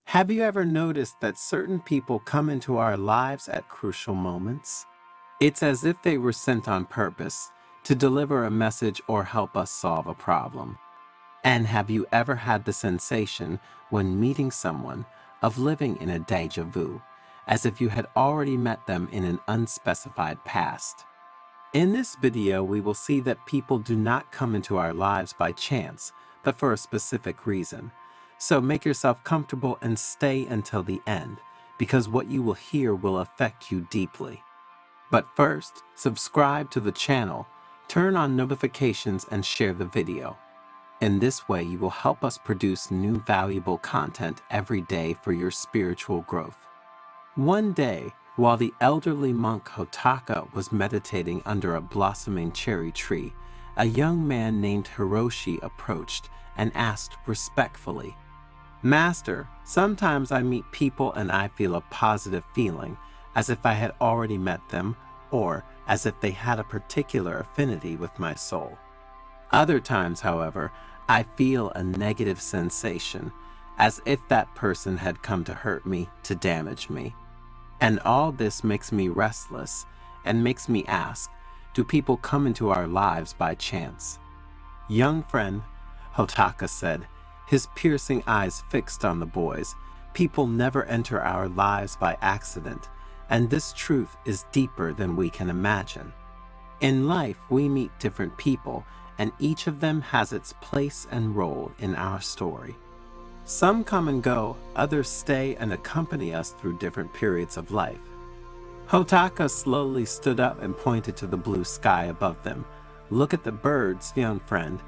Have you ever noticed that certain people come into our lives at crucial moments? It's as if they were sent on purpose to deliver a message or help us solve a problem. And have you ever had the sensation when meeting someone of living in a déjà vu, as if you had already met them in an unspecified past? In this video, we will see that people do not come into our lives by chance, but for a specific reason. So make yourself comfortable and stay until the end, because what you will hear will affect you deeply. But first, subscribe to the channel, turn on notifications, and share the video. In this way, you will help us produce new valuable content every day for your spiritual growth. One day, while the elderly monk Hotaka was meditating under a blossoming cherry tree, a young man named Hiroshi approached and asked respectfully, "Master, sometimes I meet people and I feel a positive feeling, as if I had already met them, or as if they had a particular affinity with my soul. Other times, however, I feel a negative sensation, as if that person had come to hurt me, to damage me. And all this makes me restless and makes me ask, do people come into our lives by chance?" "Young friend," Hotaka said, his piercing eyes fixed on the boys, "people never enter our lives by accident, and this truth is deeper than we can imagine. In life, we meet different people, and each of them has its place and role in our story. Some come and go, others stay and accompany us through different periods of life." Hotaka slowly stood up and pointed to the blue sky above them. "Look at the birds, young friend.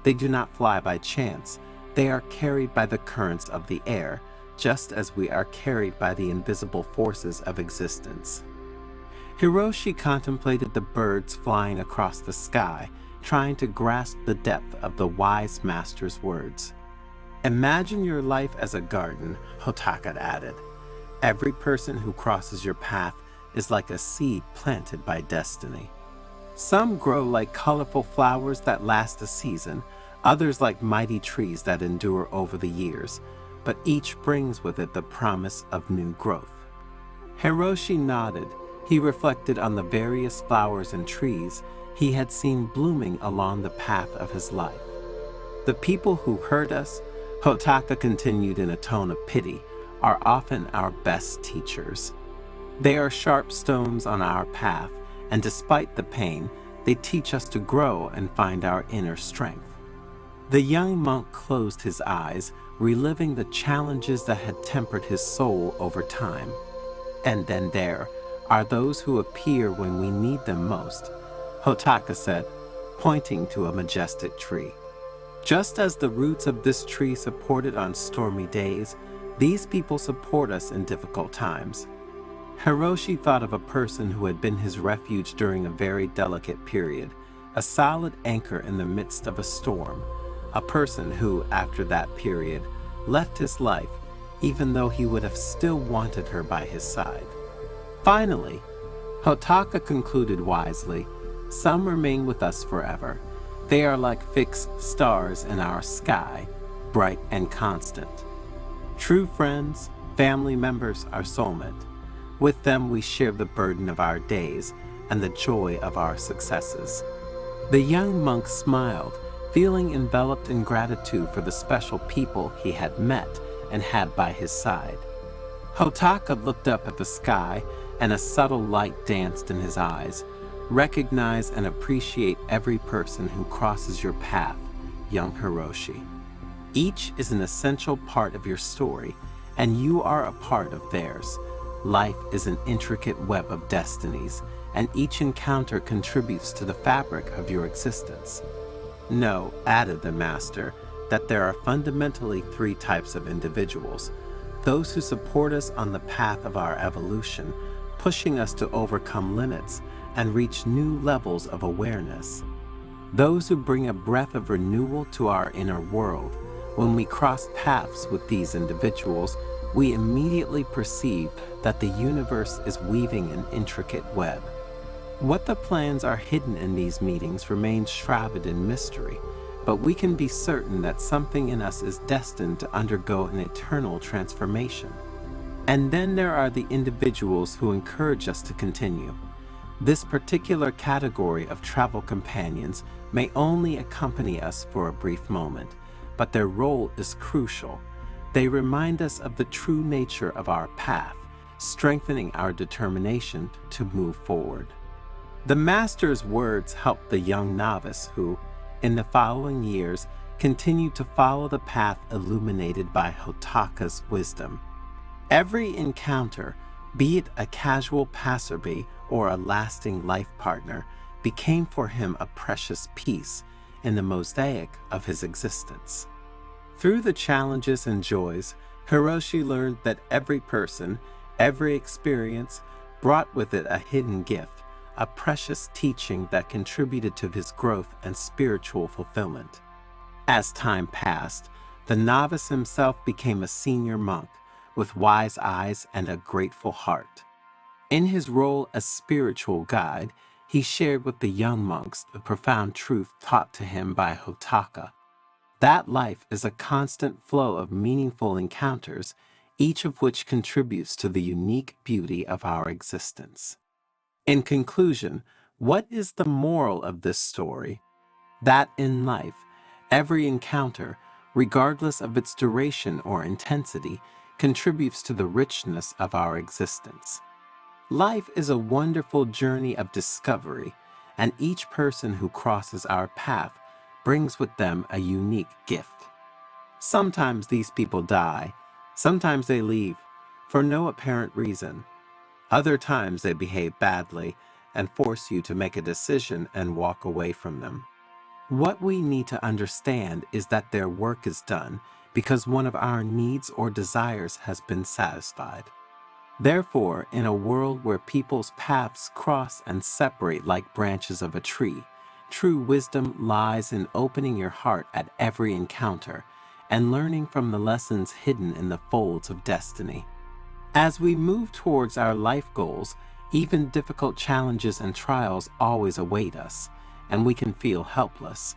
They do not fly by chance. They are carried by the currents of the air, just as we are carried by the invisible forces of existence." Hiroshi contemplated the birds flying across the sky, trying to grasp the depth of the wise master's words. "Imagine your life as a garden," Hotaka added. "Every person who crosses your path is like a seed planted by destiny. Some grow like colorful flowers that last a season, others like mighty trees that endure over the years, but each brings with it the promise of new growth." Hiroshi nodded. He reflected on the various flowers and trees he had seen blooming along the path of his life. "The people who hurt us," Hotaka continued in a tone of pity, "are often our best teachers. They are sharp stones on our path, and despite the pain, they teach us to grow and find our inner strength." The young monk closed his eyes, reliving the challenges that had tempered his soul over time. "And then there are those who appear when we need them most," Hotaka said, pointing to a majestic tree. "Just as the roots of this tree support it on stormy days, these people support us in difficult times." Hiroshi thought of a person who had been his refuge during a very delicate period, a solid anchor in the midst of a storm, a person who, after that period, left his life, even though he would have still wanted her by his side. Finally, Hotaka concluded wisely, "Some remain with us forever. They are like fixed stars in our sky, bright and constant. True friends, family members, our soulmate. With them we share the burden of our days and the joy of our successes." The young monk smiled, feeling enveloped in gratitude for the special people he had met and had by his side. Hotaka looked up at the sky, and a subtle light danced in his eyes. "Recognize and appreciate every person who crosses your path, young Hiroshi. Each is an essential part of your story, and you are a part of theirs. Life is an intricate web of destinies, and each encounter contributes to the fabric of your existence. Know," added the master, "that there are fundamentally three types of individuals: those who support us on the path of our evolution, pushing us to overcome limits and reach new levels of awareness; those who bring a breath of renewal to our inner world. When we cross paths with these individuals, we immediately perceive that the universe is weaving an intricate web. What the plans are hidden in these meetings remains shrouded in mystery, but we can be certain that something in us is destined to undergo an eternal transformation. And then there are the individuals who encourage us to continue. This particular category of travel companions may only accompany us for a brief moment, but their role is crucial. They remind us of the true nature of our path, strengthening our determination to move forward. The Master's words helped the young novice who, in the following years, continued to follow the path illuminated by Hotaka's wisdom. Every encounter, be it a casual passerby or a lasting life partner, became for him a precious piece in the mosaic of his existence. Through the challenges and joys, Hiroshi learned that every person, every experience, brought with it a hidden gift, a precious teaching that contributed to his growth and spiritual fulfillment. As time passed, the novice himself became a senior monk with wise eyes and a grateful heart. In his role as spiritual guide, he shared with the young monks the profound truth taught to him by Hotaka. That life is a constant flow of meaningful encounters, each of which contributes to the unique beauty of our existence. In conclusion, what is the moral of this story? That in life, every encounter, regardless of its duration or intensity, contributes to the richness of our existence. Life is a wonderful journey of discovery, and each person who crosses our path brings with them a unique gift. Sometimes these people die, sometimes they leave, for no apparent reason. Other times they behave badly and force you to make a decision and walk away from them. What we need to understand is that their work is done because one of our needs or desires has been satisfied. Therefore, in a world where people's paths cross and separate like branches of a tree, true wisdom lies in opening your heart at every encounter and learning from the lessons hidden in the folds of destiny. As we move towards our life goals, even difficult challenges and trials always await us, and we can feel helpless.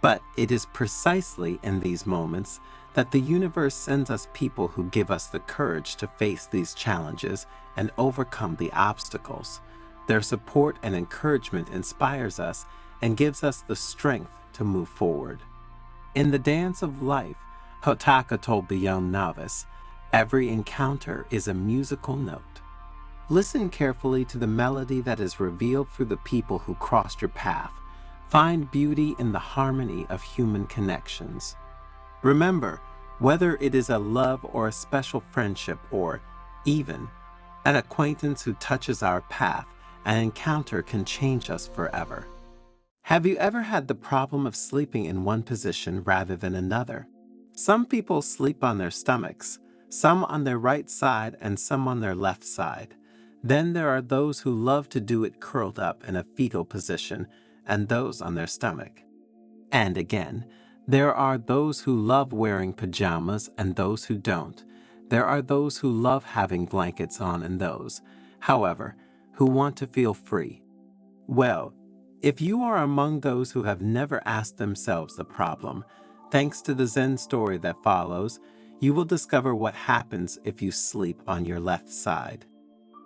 But it is precisely in these moments that the universe sends us people who give us the courage to face these challenges and overcome the obstacles. Their support and encouragement inspires us and gives us the strength to move forward. In the dance of life, Hotaka told the young novice, every encounter is a musical note. Listen carefully to the melody that is revealed through the people who crossed your path. Find beauty in the harmony of human connections. Remember, whether it is a love or a special friendship or, even, an acquaintance who touches our path, an encounter can change us forever. Have you ever had the problem of sleeping in one position rather than another? Some people sleep on their stomachs, some on their right side and some on their left side. Then there are those who love to do it curled up in a fetal position and those on their stomach. And again, there are those who love wearing pajamas and those who don't. There are those who love having blankets on and those, however, who want to feel free. Well, if you are among those who have never asked themselves the problem, thanks to the Zen story that follows, you will discover what happens if you sleep on your left side.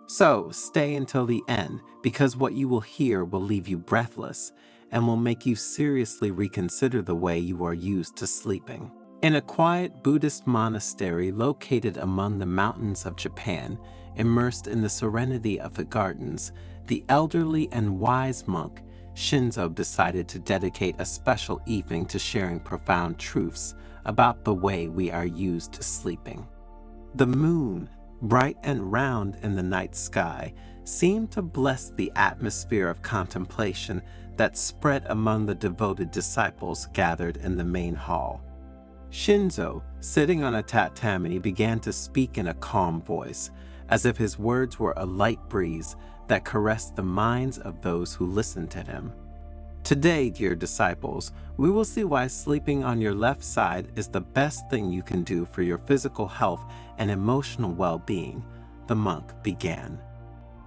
So stay until the end, because what you will hear will leave you breathless and will make you seriously reconsider the way you are used to sleeping. In a quiet Buddhist monastery located among the mountains of Japan, immersed in the serenity of the gardens, the elderly and wise monk Shinzo decided to dedicate a special evening to sharing profound truths about the way we are used to sleeping. The moon, bright and round in the night sky, seemed to bless the atmosphere of contemplation that spread among the devoted disciples gathered in the main hall. Shinzo, sitting on a tatami, began to speak in a calm voice, as if his words were a light breeze that caressed the minds of those who listened to him. Today, dear disciples, we will see why sleeping on your left side is the best thing you can do for your physical health and emotional well-being, the monk began.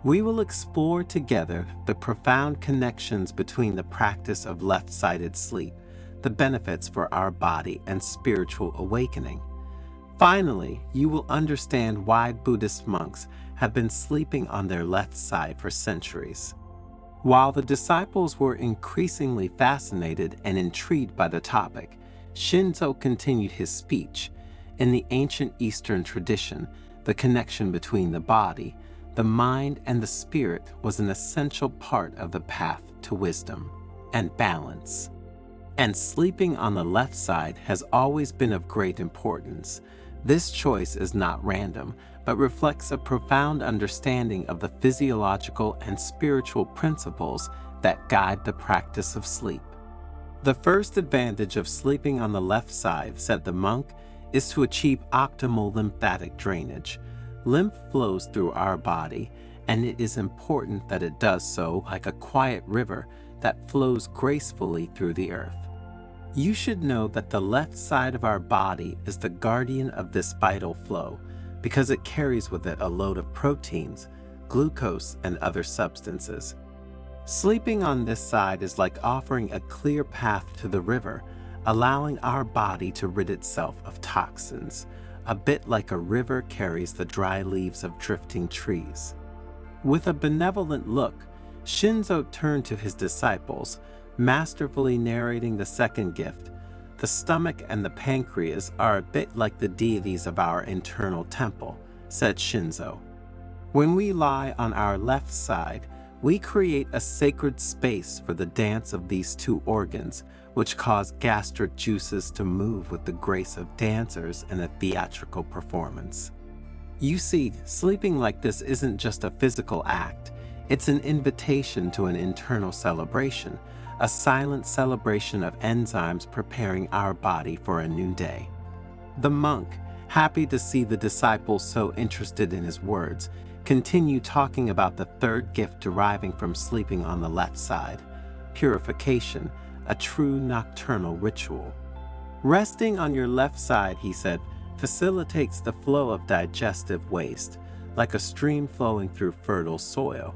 We will explore together the profound connections between the practice of left-sided sleep, the benefits for our body and spiritual awakening. Finally, you will understand why Buddhist monks have been sleeping on their left side for centuries. While the disciples were increasingly fascinated and intrigued by the topic, Shinzo continued his speech. In the ancient Eastern tradition, the connection between the body, the mind, and the spirit was an essential part of the path to wisdom and balance. And sleeping on the left side has always been of great importance. This choice is not random, but reflects a profound understanding of the physiological and spiritual principles that guide the practice of sleep. The first advantage of sleeping on the left side, said the monk, is to achieve optimal lymphatic drainage. Lymph flows through our body, and it is important that it does so like a quiet river that flows gracefully through the earth. You should know that the left side of our body is the guardian of this vital flow because it carries with it a load of proteins, glucose, and other substances. Sleeping on this side is like offering a clear path to the river, allowing our body to rid itself of toxins, a bit like a river carries the dry leaves of drifting trees. With a benevolent look, Shinzo turned to his disciples, masterfully narrating the second gift. The stomach and the pancreas are a bit like the deities of our internal temple, said Shinzo. When we lie on our left side, we create a sacred space for the dance of these two organs, which cause gastric juices to move with the grace of dancers in a theatrical performance. You see, sleeping like this isn't just a physical act, it's an invitation to an internal celebration, a silent celebration of enzymes preparing our body for a new day. The monk, happy to see the disciples so interested in his words, continued talking about the third gift deriving from sleeping on the left side, purification, a true nocturnal ritual. Resting on your left side, he said, facilitates the flow of digestive waste, like a stream flowing through fertile soil.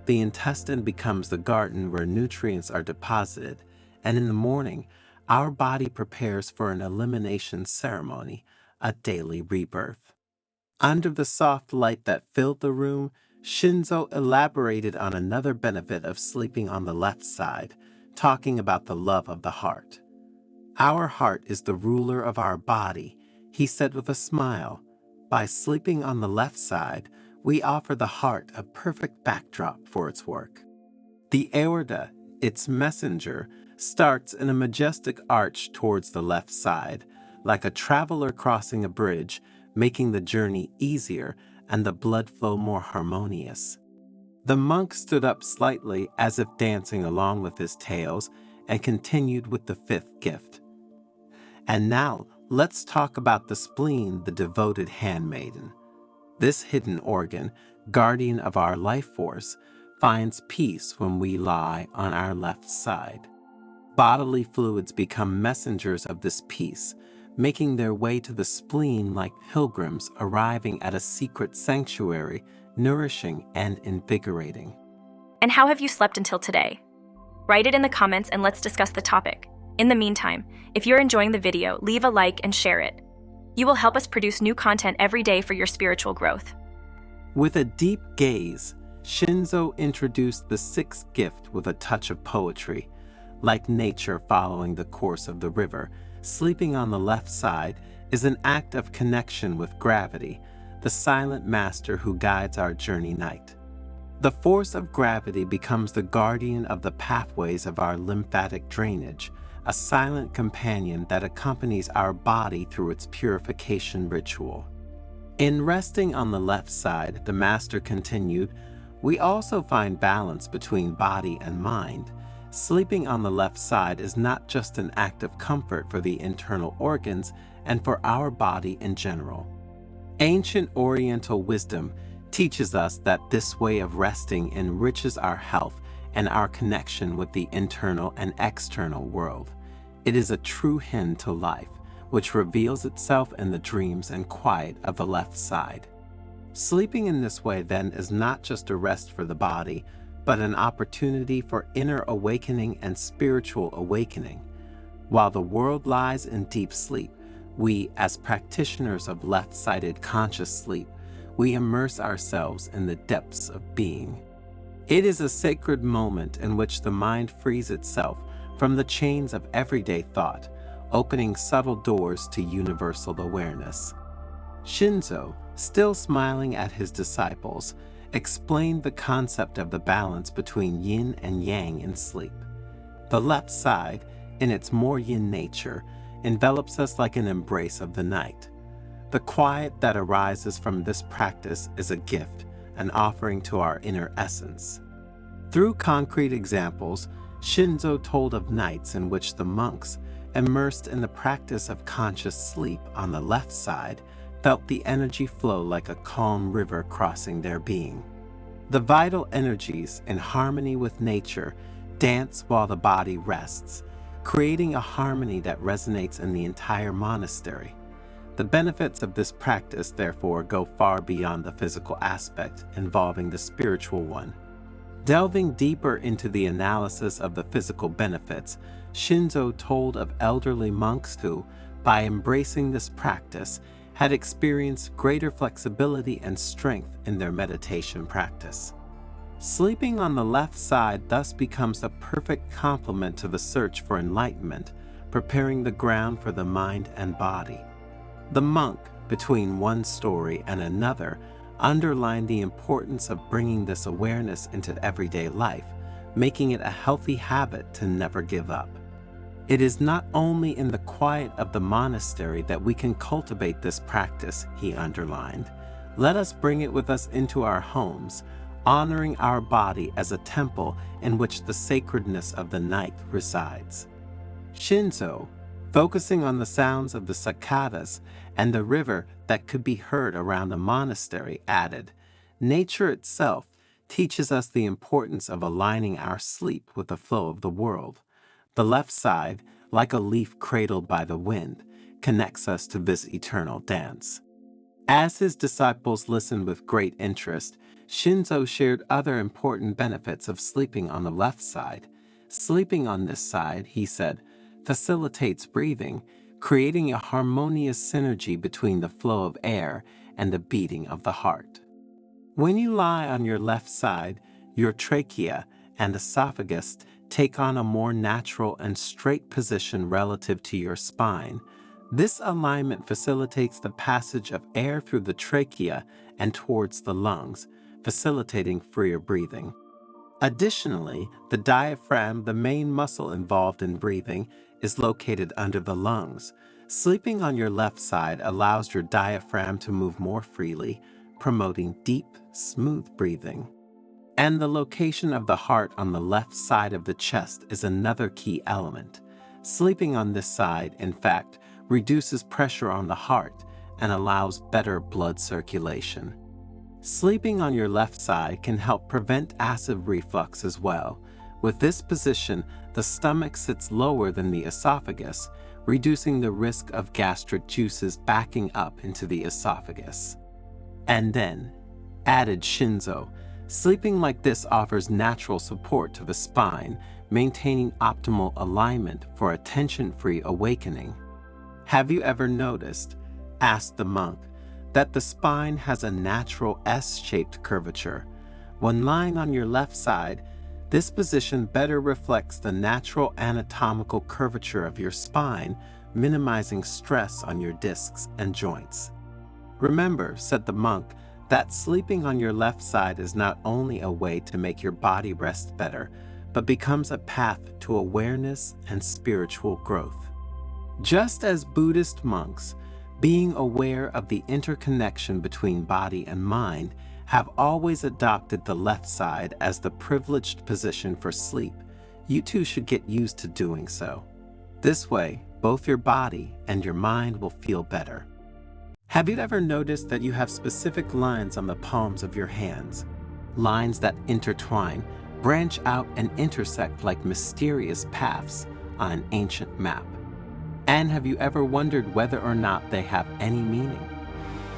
The intestine becomes the garden where nutrients are deposited, and in the morning, our body prepares for an elimination ceremony, a daily rebirth. Under the soft light that filled the room, Shinzo elaborated on another benefit of sleeping on the left side, talking about the love of the heart. Our heart is the ruler of our body, he said with a smile. By sleeping on the left side, we offer the heart a perfect backdrop for its work. The aorta, its messenger, starts in a majestic arch towards the left side, like a traveler crossing a bridge, making the journey easier and the blood flow more harmonious. The monk stood up slightly as if dancing along with his tales and continued with the fifth gift. And now, let's talk about the spleen, the devoted handmaiden. This hidden organ, guardian of our life force, finds peace when we lie on our left side. Bodily fluids become messengers of this peace, making their way to the spleen like pilgrims arriving at a secret sanctuary, nourishing and invigorating. And how have you slept until today? Write it in the comments and let's discuss the topic. In the meantime, if you're enjoying the video, leave a like and share it. You will help us produce new content every day for your spiritual growth. With a deep gaze, Shinzo introduced the sixth gift with a touch of poetry. Like nature following the course of the river, sleeping on the left side is an act of connection with gravity, the silent master who guides our journey night. The force of gravity becomes the guardian of the pathways of our lymphatic drainage, a silent companion that accompanies our body through its purification ritual. In resting on the left side, the master continued, we also find balance between body and mind. Sleeping on the left side is not just an act of comfort for the internal organs and for our body in general. Ancient Oriental wisdom teaches us that this way of resting enriches our health and our connection with the internal and external world. It is a true hymn to life, which reveals itself in the dreams and quiet of the left side. Sleeping in this way, then, is not just a rest for the body, but an opportunity for inner awakening and spiritual awakening. While the world lies in deep sleep, we, as practitioners of left-sided conscious sleep, we immerse ourselves in the depths of being. It is a sacred moment in which the mind frees itself from the chains of everyday thought, opening subtle doors to universal awareness. Shinzo, still smiling at his disciples, explained the concept of the balance between yin and yang in sleep. The left side, in its more yin nature, envelops us like an embrace of the night. The quiet that arises from this practice is a gift, an offering to our inner essence. Through concrete examples, Shinzo told of nights in which the monks, immersed in the practice of conscious sleep on the left side, felt the energy flow like a calm river crossing their being. The vital energies, in harmony with nature, dance while the body rests, creating a harmony that resonates in the entire monastery. The benefits of this practice, therefore, go far beyond the physical aspect, involving the spiritual one. Delving deeper into the analysis of the physical benefits, Shinzo told of elderly monks who, by embracing this practice, had experienced greater flexibility and strength in their meditation practice. Sleeping on the left side thus becomes a perfect complement to the search for enlightenment, preparing the ground for the mind and body. The monk, between one story and another, underlined the importance of bringing this awareness into everyday life, making it a healthy habit to never give up. It is not only in the quiet of the monastery that we can cultivate this practice, he underlined. Let us bring it with us into our homes, honoring our body as a temple in which the sacredness of the night resides. Shinzo, focusing on the sounds of the cicadas and the river that could be heard around the monastery, added, nature itself teaches us the importance of aligning our sleep with the flow of the world. The left side, like a leaf cradled by the wind, connects us to this eternal dance. As his disciples listened with great interest, Shinzo shared other important benefits of sleeping on the left side. Sleeping on this side, he said, facilitates breathing, creating a harmonious synergy between the flow of air and the beating of the heart. When you lie on your left side, your trachea and esophagus take on a more natural and straight position relative to your spine. This alignment facilitates the passage of air through the trachea and towards the lungs, facilitating freer breathing. Additionally, the diaphragm, the main muscle involved in breathing, is located under the lungs. Sleeping on your left side allows your diaphragm to move more freely, promoting deep, smooth breathing. And the location of the heart on the left side of the chest is another key element. Sleeping on this side, in fact, reduces pressure on the heart and allows better blood circulation. Sleeping on your left side can help prevent acid reflux as well. With this position, the stomach sits lower than the esophagus, reducing the risk of gastric juices backing up into the esophagus. And then, added Shinzo, sleeping like this offers natural support to the spine, maintaining optimal alignment for a tension-free awakening. Have you ever noticed, asked the monk, that the spine has a natural S-shaped curvature? When lying on your left side, this position better reflects the natural anatomical curvature of your spine, minimizing stress on your discs and joints. Remember, said the monk, that sleeping on your left side is not only a way to make your body rest better, but becomes a path to awareness and spiritual growth. Just as Buddhist monks, being aware of the interconnection between body and mind, have always adopted the left side as the privileged position for sleep, you too should get used to doing so. This way, both your body and your mind will feel better. Have you ever noticed that you have specific lines on the palms of your hands? Lines that intertwine, branch out, and intersect like mysterious paths on an ancient map. And have you ever wondered whether or not they have any meaning?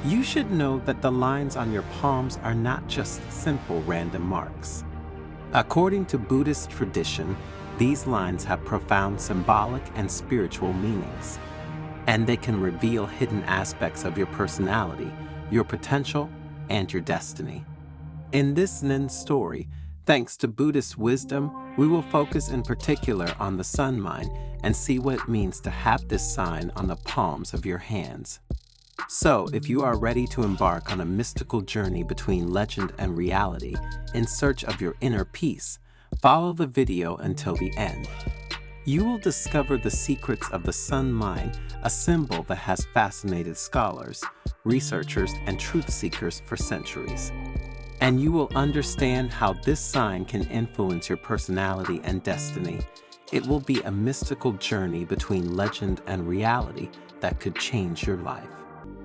You should know that the lines on your palms are not just simple random marks. According to Buddhist tradition, these lines have profound symbolic and spiritual meanings, and they can reveal hidden aspects of your personality, your potential, and your destiny. In this Zen story, thanks to Buddhist wisdom, we will focus in particular on the sun mine and see what it means to have this sign on the palms of your hands. So, if you are ready to embark on a mystical journey between legend and reality in search of your inner peace, follow the video until the end. You will discover the secrets of the sun mine, a symbol that has fascinated scholars, researchers, and truth seekers for centuries. And you will understand how this sign can influence your personality and destiny. It will be a mystical journey between legend and reality that could change your life.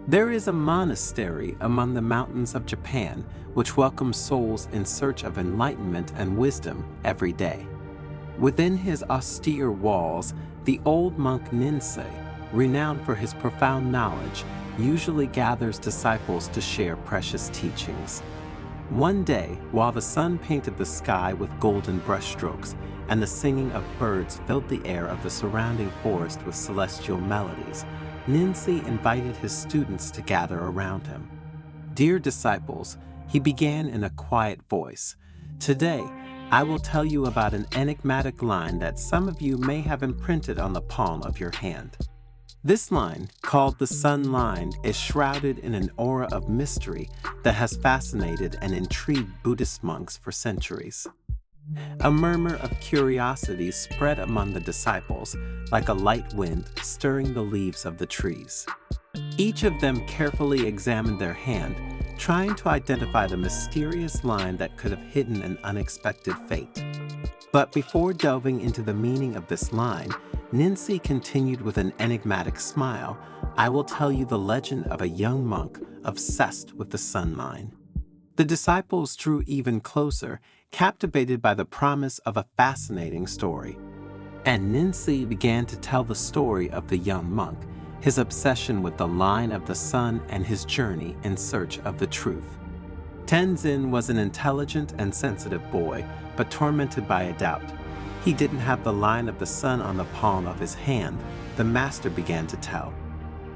There is a monastery among the mountains of Japan which welcomes souls in search of enlightenment and wisdom every day. Within his austere walls, the old monk Ninsei, renowned for his profound knowledge, usually gathers disciples to share precious teachings. One day, while the sun painted the sky with golden brushstrokes and the singing of birds filled the air of the surrounding forest with celestial melodies, Ninsei invited his students to gather around him. "Dear disciples," he began in a quiet voice, "today I will tell you about an enigmatic line that some of you may have imprinted on the palm of your hand. This line, called the sun line, is shrouded in an aura of mystery that has fascinated and intrigued Buddhist monks for centuries." A murmur of curiosity spread among the disciples, like a light wind stirring the leaves of the trees. Each of them carefully examined their hand, trying to identify the mysterious line that could have hidden an unexpected fate. But before delving into the meaning of this line, Ninsei continued with an enigmatic smile, "I will tell you the legend of a young monk obsessed with the sun line." The disciples drew even closer, captivated by the promise of a fascinating story. And Ninsei began to tell the story of the young monk, his obsession with the line of the sun, and his journey in search of the truth. Tenzin was an intelligent and sensitive boy, but tormented by a doubt. He didn't have the line of the sun on the palm of his hand, the master began to tell.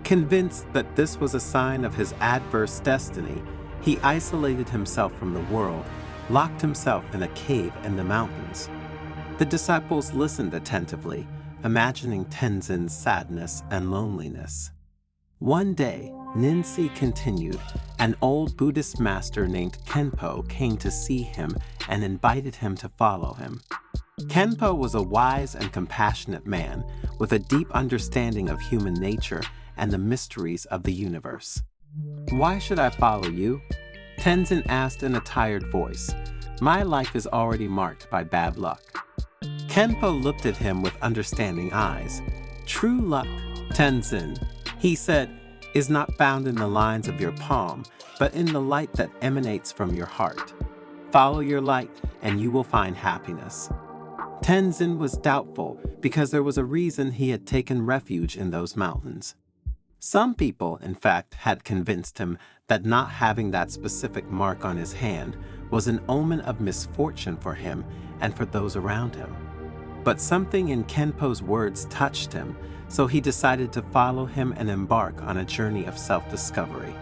Convinced that this was a sign of his adverse destiny, he isolated himself from the world, locked himself in a cave in the mountains. The disciples listened attentively, imagining Tenzin's sadness and loneliness. One day, Ninsei continued, an old Buddhist master named Kenpo came to see him and invited him to follow him. Kenpo was a wise and compassionate man with a deep understanding of human nature and the mysteries of the universe. "Why should I follow you?" Tenzin asked in a tired voice. "My life is already marked by bad luck." Kenpo looked at him with understanding eyes. "True luck, Tenzin," he said, "is not found in the lines of your palm, but in the light that emanates from your heart. Follow your light and you will find happiness." Tenzin was doubtful because there was a reason he had taken refuge in those mountains. Some people, in fact, had convinced him that not having that specific mark on his hand was an omen of misfortune for him and for those around him. But something in Kenpo's words touched him, so he decided to follow him and embark on a journey of self-discovery.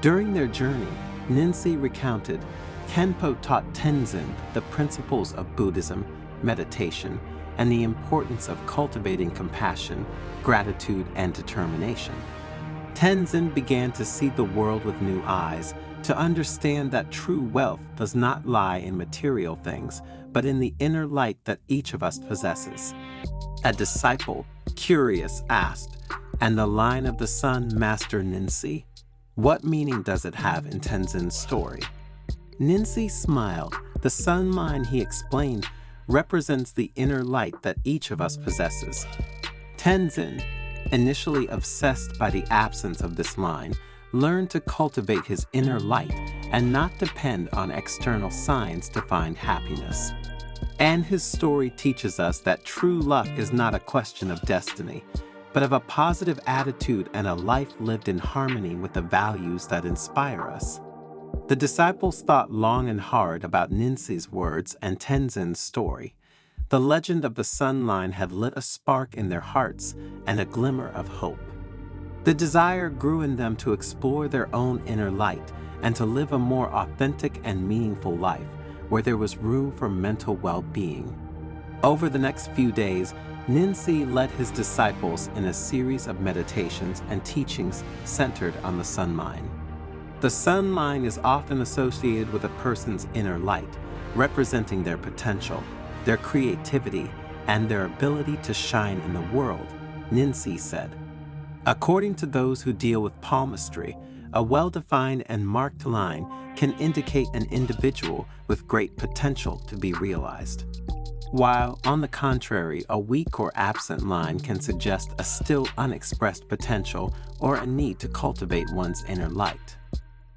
During their journey, Ninsei recounted, Kenpo taught Tenzin the principles of Buddhism, meditation, and the importance of cultivating compassion, gratitude, and determination. Tenzin began to see the world with new eyes, to understand that true wealth does not lie in material things, but in the inner light that each of us possesses. A disciple, curious, asked, "And the line of the sun, Master Ninsei? What meaning does it have in Tenzin's story?" Ninsei smiled. The sun line, he explained, represents the inner light that each of us possesses. Tenzin, initially obsessed by the absence of this line, learned to cultivate his inner light and not depend on external signs to find happiness. And his story teaches us that true luck is not a question of destiny, but of a positive attitude and a life lived in harmony with the values that inspire us. The disciples thought long and hard about Ninsei's words and Tenzin's story. The legend of the sun line had lit a spark in their hearts and a glimmer of hope. The desire grew in them to explore their own inner light and to live a more authentic and meaningful life where there was room for mental well-being. Over the next few days, Ninsi led his disciples in a series of meditations and teachings centered on the sun line. The sun line is often associated with a person's inner light, representing their potential, their creativity, and their ability to shine in the world, Ninsi said. According to those who deal with palmistry, a well-defined and marked line can indicate an individual with great potential to be realized, while, on the contrary, a weak or absent line can suggest a still unexpressed potential or a need to cultivate one's inner light.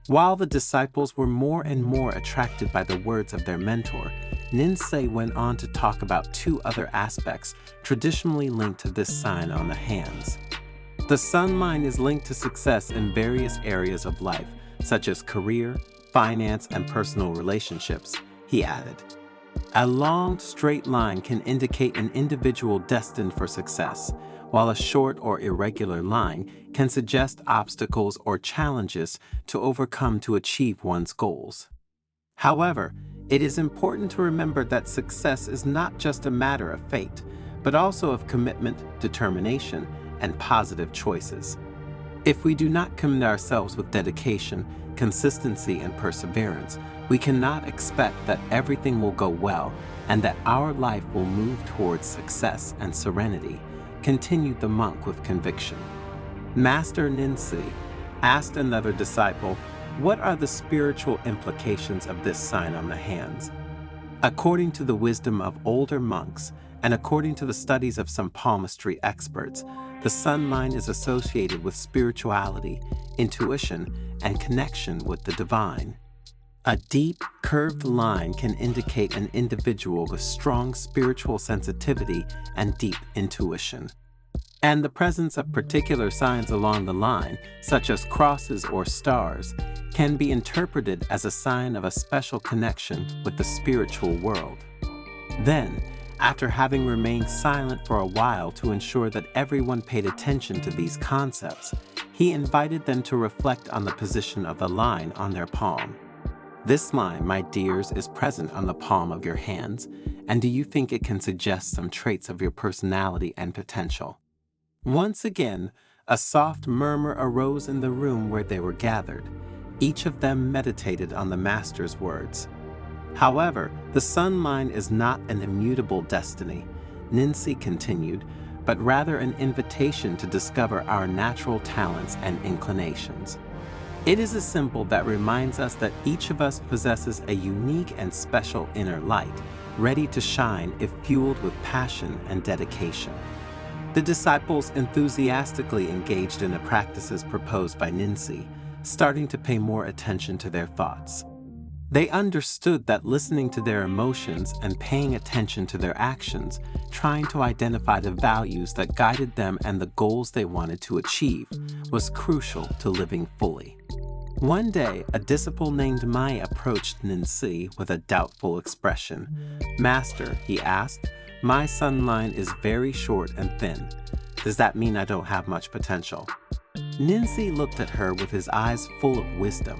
While the disciples were more and more attracted by the words of their mentor, Ninsi went on to talk about two other aspects traditionally linked to this sign on the hands. The sun line is linked to success in various areas of life, such as career, finance, and personal relationships, he added. A long, straight line can indicate an individual destined for success, while a short or irregular line can suggest obstacles or challenges to overcome to achieve one's goals. However, it is important to remember that success is not just a matter of fate, but also of commitment, determination, and positive choices. If we do not commit ourselves with dedication, consistency, and perseverance, we cannot expect that everything will go well and that our life will move towards success and serenity, continued the monk with conviction. Master Ninsi asked another disciple, "What are the spiritual implications of this sign on the hands?" According to the wisdom of older monks, and according to the studies of some palmistry experts, the sun line is associated with spirituality, intuition, and connection with the divine. A deep, curved line can indicate an individual with strong spiritual sensitivity and deep intuition. And the presence of particular signs along the line, such as crosses or stars, can be interpreted as a sign of a special connection with the spiritual world. Then, after having remained silent for a while to ensure that everyone paid attention to these concepts, he invited them to reflect on the position of the line on their palm. This line, my dears, is present on the palm of your hands, and do you think it can suggest some traits of your personality and potential? Once again, a soft murmur arose in the room where they were gathered. Each of them meditated on the Master's words. However, the sun line is not an immutable destiny, Ninsi continued, but rather an invitation to discover our natural talents and inclinations. It is a symbol that reminds us that each of us possesses a unique and special inner light, ready to shine if fueled with passion and dedication. The disciples enthusiastically engaged in the practices proposed by Ninsi, starting to pay more attention to their thoughts. They understood that listening to their emotions and paying attention to their actions, trying to identify the values that guided them and the goals they wanted to achieve, was crucial to living fully. One day, a disciple named Mai approached Ninsi with a doubtful expression. "Master," he asked, "my sun line is very short and thin. Does that mean I don't have much potential?" Ninsi looked at her with his eyes full of wisdom.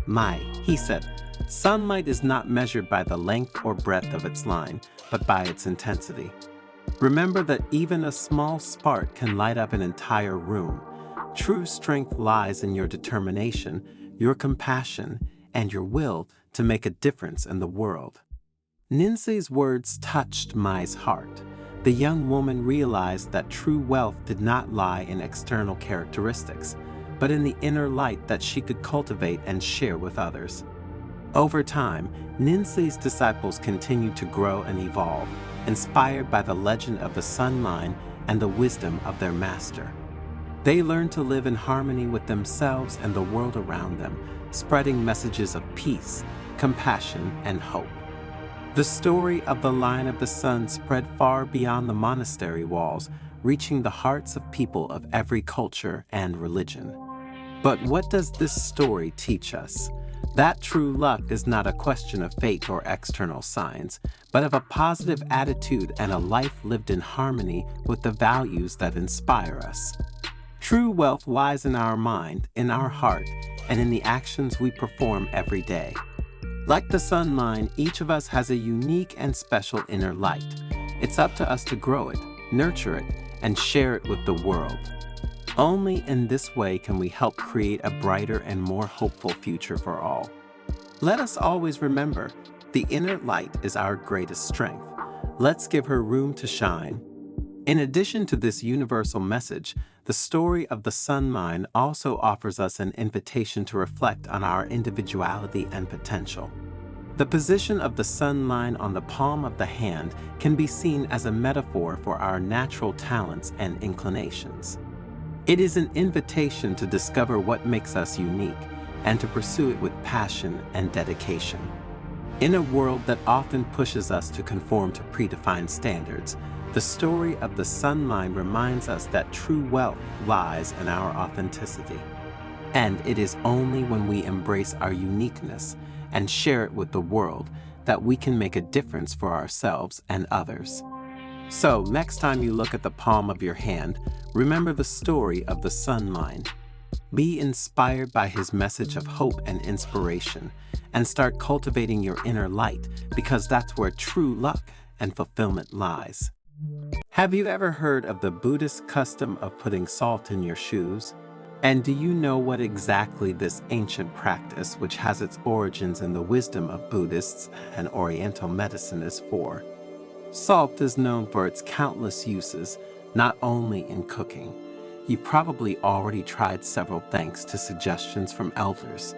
"Mai," he said, "sunlight is not measured by the length or breadth of its line, but by its intensity. Remember that even a small spark can light up an entire room. True strength lies in your determination, your compassion, and your will to make a difference in the world." Ninsi's words touched Mai's heart. The young woman realized that true wealth did not lie in external characteristics, but in the inner light that she could cultivate and share with others. Over time, Ninsi's disciples continued to grow and evolve, inspired by the legend of the sun line and the wisdom of their master. They learned to live in harmony with themselves and the world around them, spreading messages of peace, compassion, and hope. The story of the line of the sun spread far beyond the monastery walls, reaching the hearts of people of every culture and religion. But what does this story teach us? That true luck is not a question of fate or external signs, but of a positive attitude and a life lived in harmony with the values that inspire us. True wealth lies in our mind, in our heart, and in the actions we perform every day. Like the sun line, each of us has a unique and special inner light. It's up to us to grow it, nurture it, and share it with the world. Only in this way can we help create a brighter and more hopeful future for all. Let us always remember, the inner light is our greatest strength. Let's give her room to shine. In addition to this universal message, the story of the sun line also offers us an invitation to reflect on our individuality and potential. The position of the sun line on the palm of the hand can be seen as a metaphor for our natural talents and inclinations. It is an invitation to discover what makes us unique and to pursue it with passion and dedication. In a world that often pushes us to conform to predefined standards, the story of the sun line reminds us that true wealth lies in our authenticity. And it is only when we embrace our uniqueness and share it with the world that we can make a difference for ourselves and others. So, next time you look at the palm of your hand, remember the story of the sun line. Be inspired by his message of hope and inspiration, and start cultivating your inner light, because that's where true luck and fulfillment lies. Have you ever heard of the Buddhist custom of putting salt in your shoes? And do you know what exactly this ancient practice, which has its origins in the wisdom of Buddhists and Oriental medicine, is for? Salt is known for its countless uses, not only in cooking. You've probably already tried several thanks to suggestions from elders.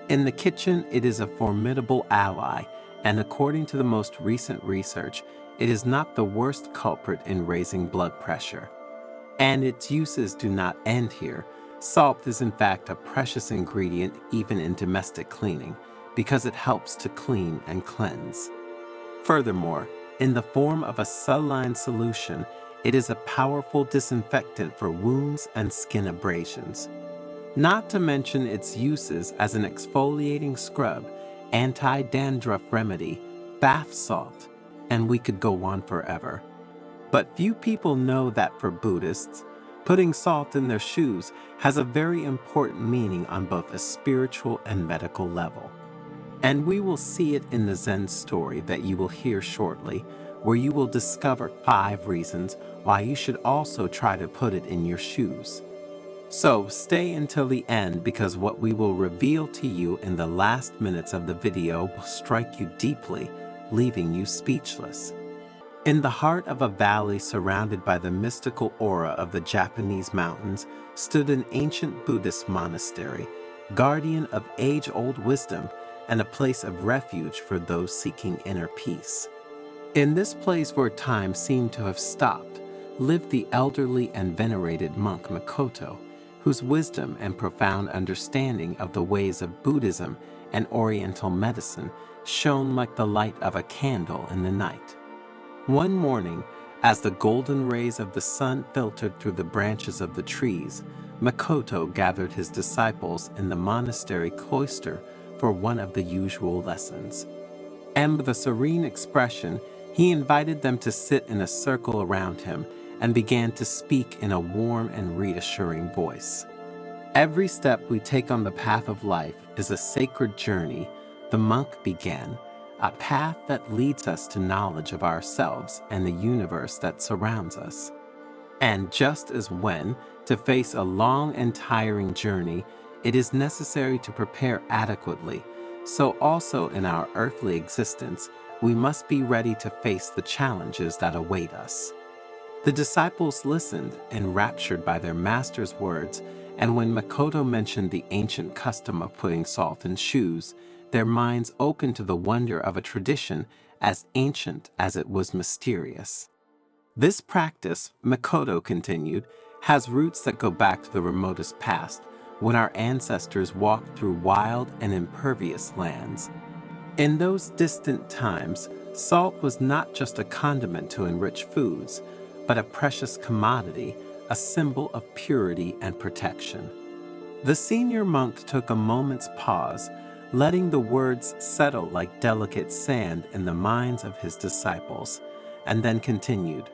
In the kitchen, it is a formidable ally, and according to the most recent research, it is not the worst culprit in raising blood pressure. And its uses do not end here. Salt is in fact a precious ingredient even in domestic cleaning, because it helps to clean and cleanse. Furthermore, in the form of a saline solution, it is a powerful disinfectant for wounds and skin abrasions. Not to mention its uses as an exfoliating scrub, anti-dandruff remedy, bath salt, and we could go on forever. But few people know that for Buddhists, putting salt in their shoes has a very important meaning on both a spiritual and medical level. And we will see it in the Zen story that you will hear shortly, where you will discover 5 reasons why you should also try to put it in your shoes. So stay until the end, because what we will reveal to you in the last minutes of the video will strike you deeply, leaving you speechless. In the heart of a valley surrounded by the mystical aura of the Japanese mountains stood an ancient Buddhist monastery, guardian of age-old wisdom and a place of refuge for those seeking inner peace. In this place where time seemed to have stopped, lived the elderly and venerated monk Makoto, whose wisdom and profound understanding of the ways of Buddhism and Oriental medicine shone like the light of a candle in the night. One morning, as the golden rays of the sun filtered through the branches of the trees, Makoto gathered his disciples in the monastery cloister for one of the usual lessons. And with a serene expression, he invited them to sit in a circle around him and began to speak in a warm and reassuring voice. Every step we take on the path of life is a sacred journey, the monk began, a path that leads us to knowledge of ourselves and the universe that surrounds us. And just as when, to face a long and tiring journey, it is necessary to prepare adequately, so also in our earthly existence, we must be ready to face the challenges that await us. The disciples listened, enraptured by their master's words, and when Makoto mentioned the ancient custom of putting salt in shoes, their minds opened to the wonder of a tradition as ancient as it was mysterious. This practice, Makoto continued, has roots that go back to the remotest past, when our ancestors walked through wild and impervious lands. In those distant times, salt was not just a condiment to enrich foods, but a precious commodity, a symbol of purity and protection. The senior monk took a moment's pause, letting the words settle like delicate sand in the minds of his disciples, and then continued,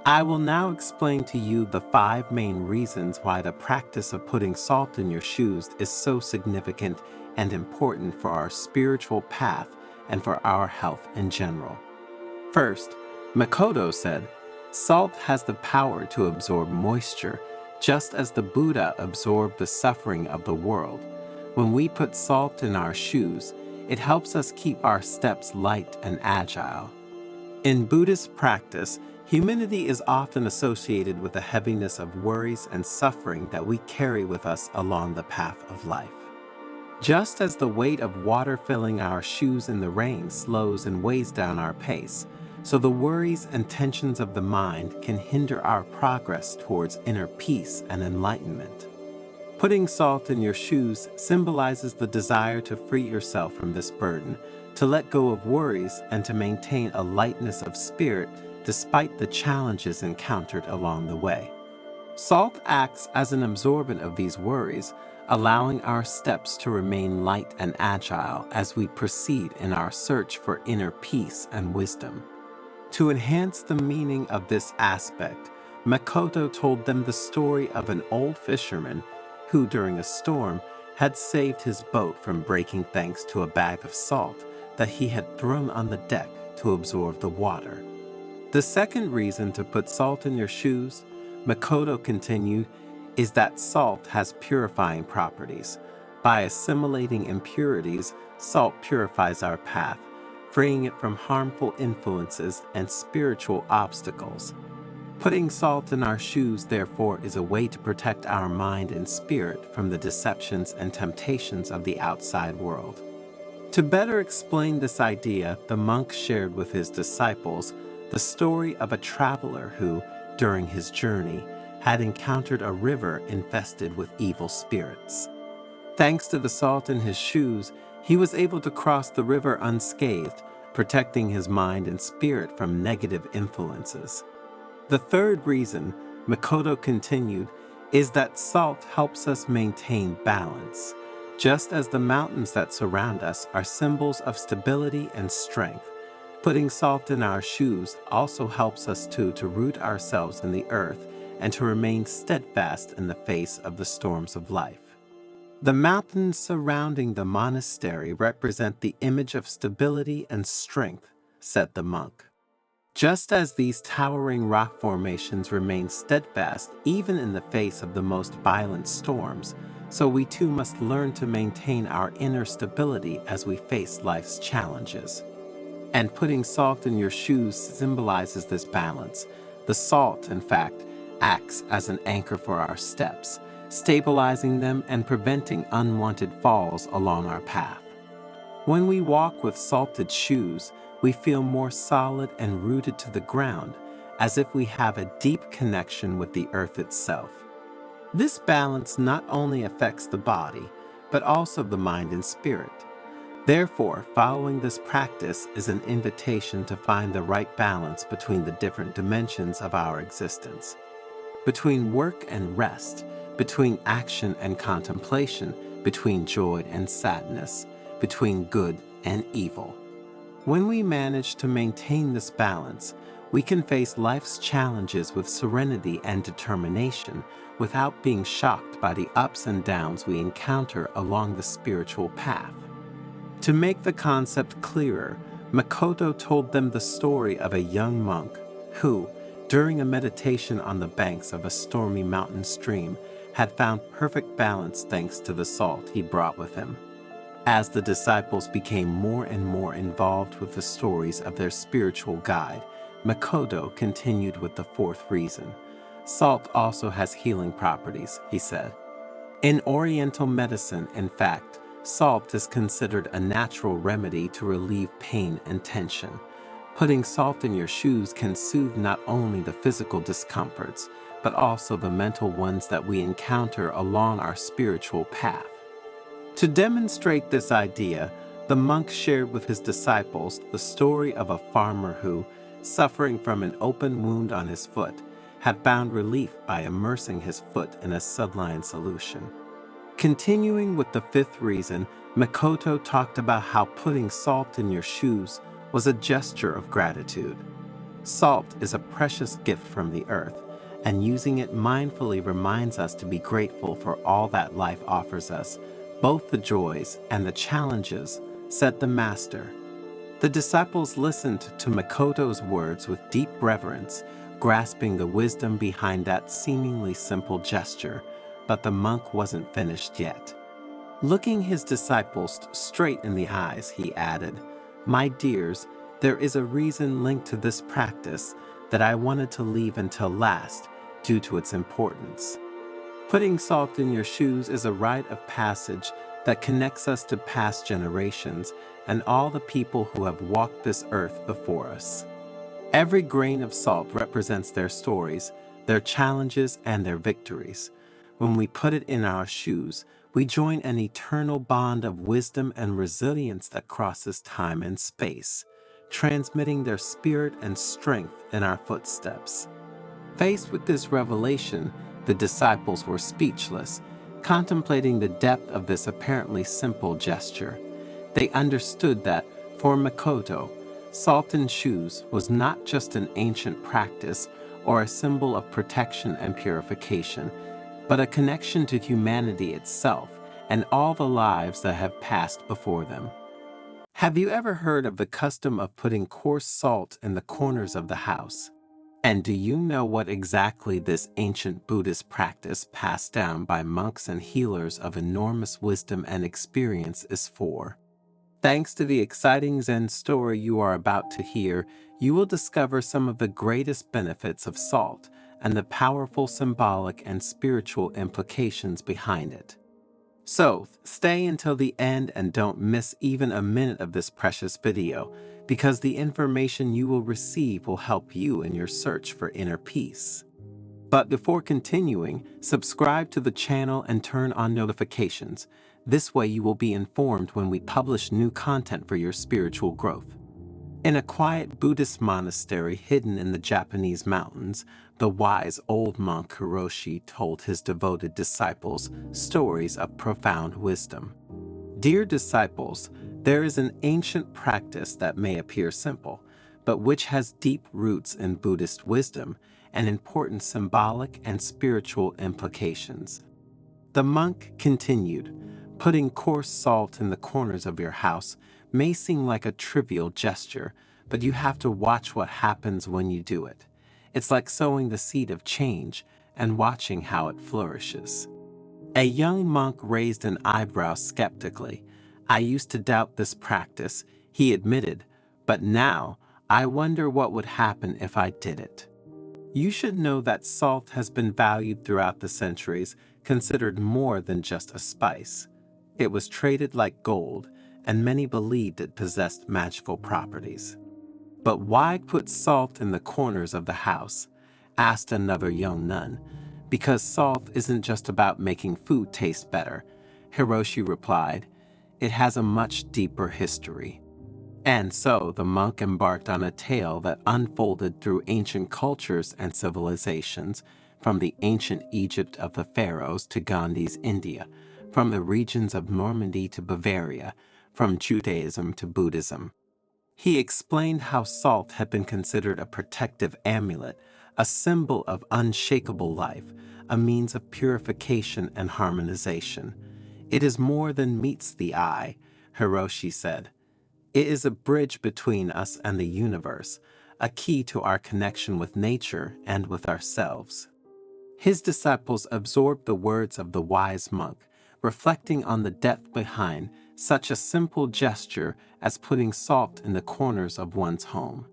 I will now explain to you the 5 main reasons why the practice of putting salt in your shoes is so significant and important for our spiritual path and for our health in general. First, Makoto said, salt has the power to absorb moisture, just as the Buddha absorbed the suffering of the world. When we put salt in our shoes, it helps us keep our steps light and agile. In Buddhist practice, humility is often associated with the heaviness of worries and suffering that we carry with us along the path of life. Just as the weight of water filling our shoes in the rain slows and weighs down our pace, so the worries and tensions of the mind can hinder our progress towards inner peace and enlightenment. Putting salt in your shoes symbolizes the desire to free yourself from this burden, to let go of worries, and to maintain a lightness of spirit despite the challenges encountered along the way. Salt acts as an absorbent of these worries, allowing our steps to remain light and agile as we proceed in our search for inner peace and wisdom. To enhance the meaning of this aspect, Makoto told them the story of an old fisherman who, during a storm, had saved his boat from breaking thanks to a bag of salt that he had thrown on the deck to absorb the water. The second reason to put salt in your shoes, Makoto continued, is that salt has purifying properties. By assimilating impurities, salt purifies our path, freeing it from harmful influences and spiritual obstacles. Putting salt in our shoes, therefore, is a way to protect our mind and spirit from the deceptions and temptations of the outside world. To better explain this idea, the monk shared with his disciples the story of a traveler who, during his journey, had encountered a river infested with evil spirits. Thanks to the salt in his shoes, he was able to cross the river unscathed, protecting his mind and spirit from negative influences. The third reason, Makoto continued, is that salt helps us maintain balance. Just as the mountains that surround us are symbols of stability and strength, putting salt in our shoes also helps us to root ourselves in the earth and to remain steadfast in the face of the storms of life. The mountains surrounding the monastery represent the image of stability and strength, said the monk. Just as these towering rock formations remain steadfast even in the face of the most violent storms, so we too must learn to maintain our inner stability as we face life's challenges. And putting salt in your shoes symbolizes this balance. The salt, in fact, acts as an anchor for our steps, stabilizing them and preventing unwanted falls along our path. When we walk with salted shoes, we feel more solid and rooted to the ground, as if we have a deep connection with the earth itself. This balance not only affects the body, but also the mind and spirit. Therefore, following this practice is an invitation to find the right balance between the different dimensions of our existence. Between work and rest, between action and contemplation, between joy and sadness, between good and evil. When we manage to maintain this balance, we can face life's challenges with serenity and determination without being shocked by the ups and downs we encounter along the spiritual path. To make the concept clearer, Makoto told them the story of a young monk who, during a meditation on the banks of a stormy mountain stream, had found perfect balance thanks to the salt he brought with him. As the disciples became more and more involved with the stories of their spiritual guide, Makoto continued with the fourth reason. Salt also has healing properties, he said. In Oriental medicine, in fact, salt is considered a natural remedy to relieve pain and tension. Putting salt in your shoes can soothe not only the physical discomforts, but also the mental ones that we encounter along our spiritual path. To demonstrate this idea, the monk shared with his disciples the story of a farmer who, suffering from an open wound on his foot, had found relief by immersing his foot in a saline solution. Continuing with the fifth reason, Makoto talked about how putting salt in your shoes was a gesture of gratitude. Salt is a precious gift from the earth, and using it mindfully reminds us to be grateful for all that life offers us, both the joys and the challenges, said the master. The disciples listened to Makoto's words with deep reverence, grasping the wisdom behind that seemingly simple gesture, but the monk wasn't finished yet. Looking his disciples straight in the eyes, he added, "My dears, there is a reason linked to this practice that I wanted to leave until last due to its importance. Putting salt in your shoes is a rite of passage that connects us to past generations and all the people who have walked this earth before us. Every grain of salt represents their stories, their challenges, and their victories. When we put it in our shoes, we join an eternal bond of wisdom and resilience that crosses time and space, transmitting their spirit and strength in our footsteps." Faced with this revelation, the disciples were speechless, contemplating the depth of this apparently simple gesture. They understood that, for Makoto, salt in shoes was not just an ancient practice or a symbol of protection and purification, but a connection to humanity itself and all the lives that have passed before them. Have you ever heard of the custom of putting coarse salt in the corners of the house? And do you know what exactly this ancient Buddhist practice passed down by monks and healers of enormous wisdom and experience is for? Thanks to the exciting Zen story you are about to hear, you will discover some of the greatest benefits of salt and the powerful symbolic and spiritual implications behind it. So, stay until the end and don't miss even a minute of this precious video, because the information you will receive will help you in your search for inner peace. But before continuing, subscribe to the channel and turn on notifications. This way you will be informed when we publish new content for your spiritual growth. In a quiet Buddhist monastery hidden in the Japanese mountains, the wise old monk Hiroshi told his devoted disciples stories of profound wisdom. Dear disciples, there is an ancient practice that may appear simple, but which has deep roots in Buddhist wisdom and important symbolic and spiritual implications. The monk continued, "Putting coarse salt in the corners of your house may seem like a trivial gesture, but you have to watch what happens when you do it. It's like sowing the seed of change and watching how it flourishes." A young monk raised an eyebrow skeptically. "I used to doubt this practice," he admitted, "but now I wonder what would happen if I did it." You should know that salt has been valued throughout the centuries, considered more than just a spice. It was traded like gold, and many believed it possessed magical properties. "But why put salt in the corners of the house?" asked another young nun. "Because salt isn't just about making food taste better," Hiroshi replied. "It has a much deeper history." And so the monk embarked on a tale that unfolded through ancient cultures and civilizations, from the ancient Egypt of the pharaohs to Gandhi's India, from the regions of Normandy to Bavaria, from Judaism to Buddhism. He explained how salt had been considered a protective amulet, a symbol of unshakable life, a means of purification and harmonization. "It is more than meets the eye," Hiroshi said. "It is a bridge between us and the universe, a key to our connection with nature and with ourselves." His disciples absorbed the words of the wise monk, reflecting on the depth behind such a simple gesture as putting salt in the corners of one's home.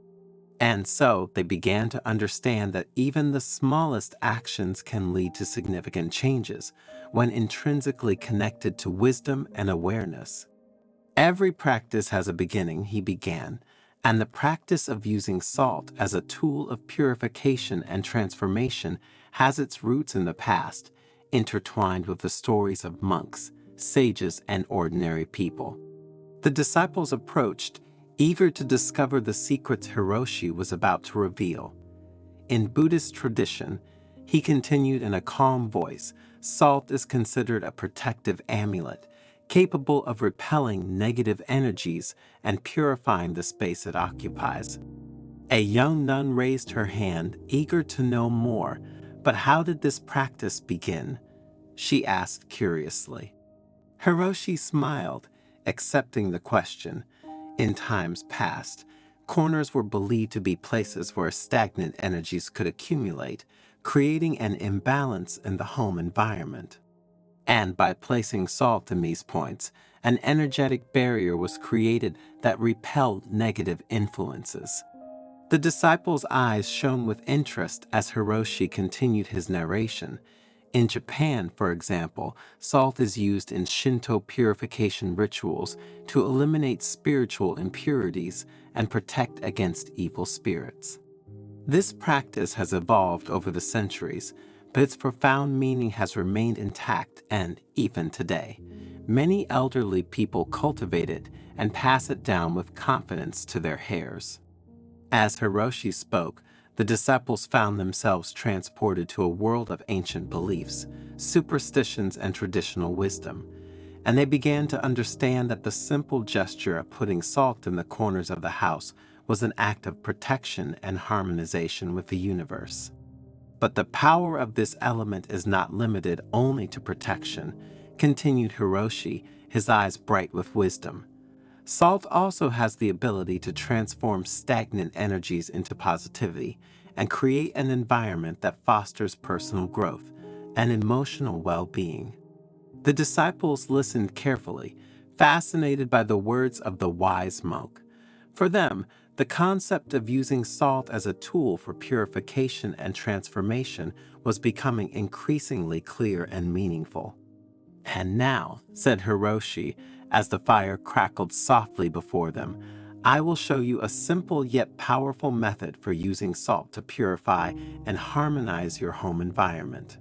And so they began to understand that even the smallest actions can lead to significant changes when intrinsically connected to wisdom and awareness. "Every practice has a beginning," he began, "and the practice of using salt as a tool of purification and transformation has its roots in the past, intertwined with the stories of monks, sages, and ordinary people." The disciples approached, eager to discover the secrets Hiroshi was about to reveal. In Buddhist tradition, he continued in a calm voice, "Salt is considered a protective amulet, capable of repelling negative energies and purifying the space it occupies. A young nun raised her hand, eager to know more. But how did this practice begin? She asked curiously. Hiroshi smiled, accepting the question. In times past, corners were believed to be places where stagnant energies could accumulate, creating an imbalance in the home environment. And by placing salt in these points, an energetic barrier was created that repelled negative influences. The disciples' eyes shone with interest as Hiroshi continued his narration. In Japan, for example, salt is used in Shinto purification rituals to eliminate spiritual impurities and protect against evil spirits. This practice has evolved over the centuries, but its profound meaning has remained intact and, even today, many elderly people cultivate it and pass it down with confidence to their heirs. As Hiroshi spoke, the disciples found themselves transported to a world of ancient beliefs, superstitions, and traditional wisdom, and they began to understand that the simple gesture of putting salt in the corners of the house was an act of protection and harmonization with the universe. But the power of this element is not limited only to protection, continued Hiroshi, his eyes bright with wisdom. Salt also has the ability to transform stagnant energies into positivity and create an environment that fosters personal growth and emotional well-being. The disciples listened carefully, fascinated by the words of the wise monk. For them, the concept of using salt as a tool for purification and transformation was becoming increasingly clear and meaningful. And now, said Hiroshi, as the fire crackled softly before them, I will show you a simple yet powerful method for using salt to purify and harmonize your home environment.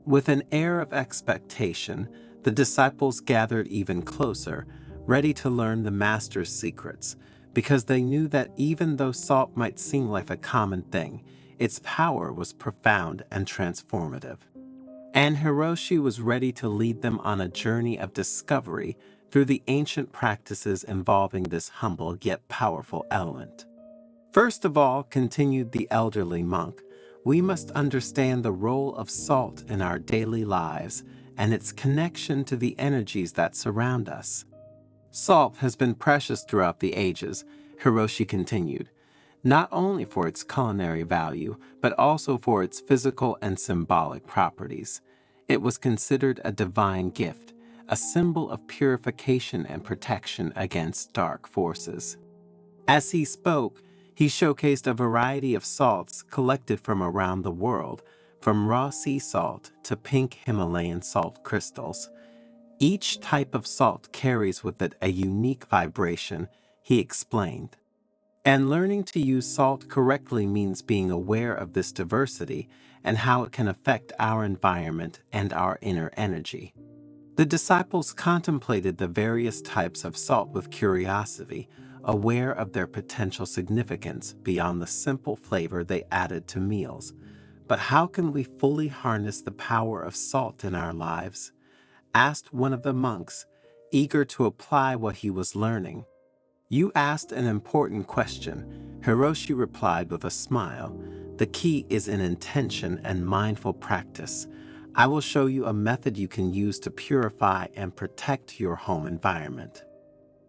With an air of expectation, the disciples gathered even closer, ready to learn the master's secrets, because they knew that even though salt might seem like a common thing, its power was profound and transformative. And Hiroshi was ready to lead them on a journey of discovery through the ancient practices involving this humble yet powerful element. First of all, continued the elderly monk, we must understand the role of salt in our daily lives and its connection to the energies that surround us. Salt has been precious throughout the ages, Hiroshi continued, not only for its culinary value, but also for its physical and symbolic properties. It was considered a divine gift, a symbol of purification and protection against dark forces. As he spoke, he showcased a variety of salts collected from around the world, from raw sea salt to pink Himalayan salt crystals. Each type of salt carries with it a unique vibration, he explained. And learning to use salt correctly means being aware of this diversity and how it can affect our environment and our inner energy. The disciples contemplated the various types of salt with curiosity, aware of their potential significance beyond the simple flavor they added to meals. But how can we fully harness the power of salt in our lives? Asked one of the monks, eager to apply what he was learning. You asked an important question, Hiroshi replied with a smile. The key is in intention and mindful practice. I will show you a method you can use to purify and protect your home environment.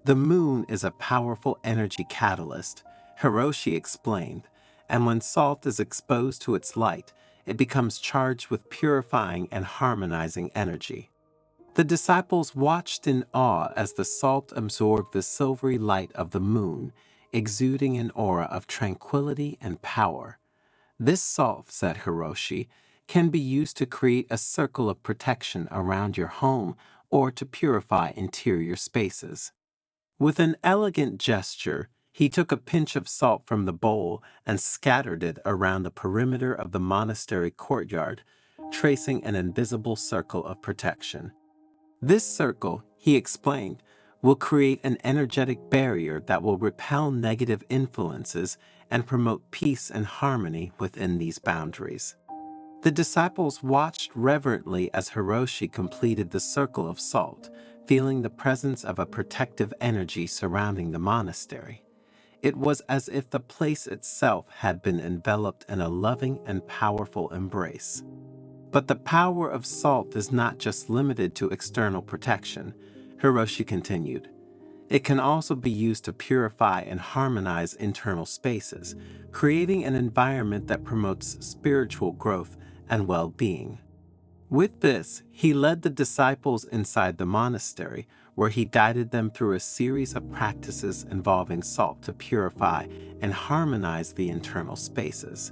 The moon is a powerful energy catalyst, Hiroshi explained, and when salt is exposed to its light, it becomes charged with purifying and harmonizing energy. The disciples watched in awe as the salt absorbed the silvery light of the moon, exuding an aura of tranquility and power. This salt, said Hiroshi, can be used to create a circle of protection around your home or to purify interior spaces. With an elegant gesture, he took a pinch of salt from the bowl and scattered it around the perimeter of the monastery courtyard, tracing an invisible circle of protection. This circle, he explained, will create an energetic barrier that will repel negative influences and promote peace and harmony within these boundaries. The disciples watched reverently as Hiroshi completed the circle of salt, feeling the presence of a protective energy surrounding the monastery. It was as if the place itself had been enveloped in a loving and powerful embrace. But the power of salt is not just limited to external protection, Hiroshi continued. It can also be used to purify and harmonize internal spaces, creating an environment that promotes spiritual growth and well-being. With this, he led the disciples inside the monastery, where he guided them through a series of practices involving salt to purify and harmonize the internal spaces.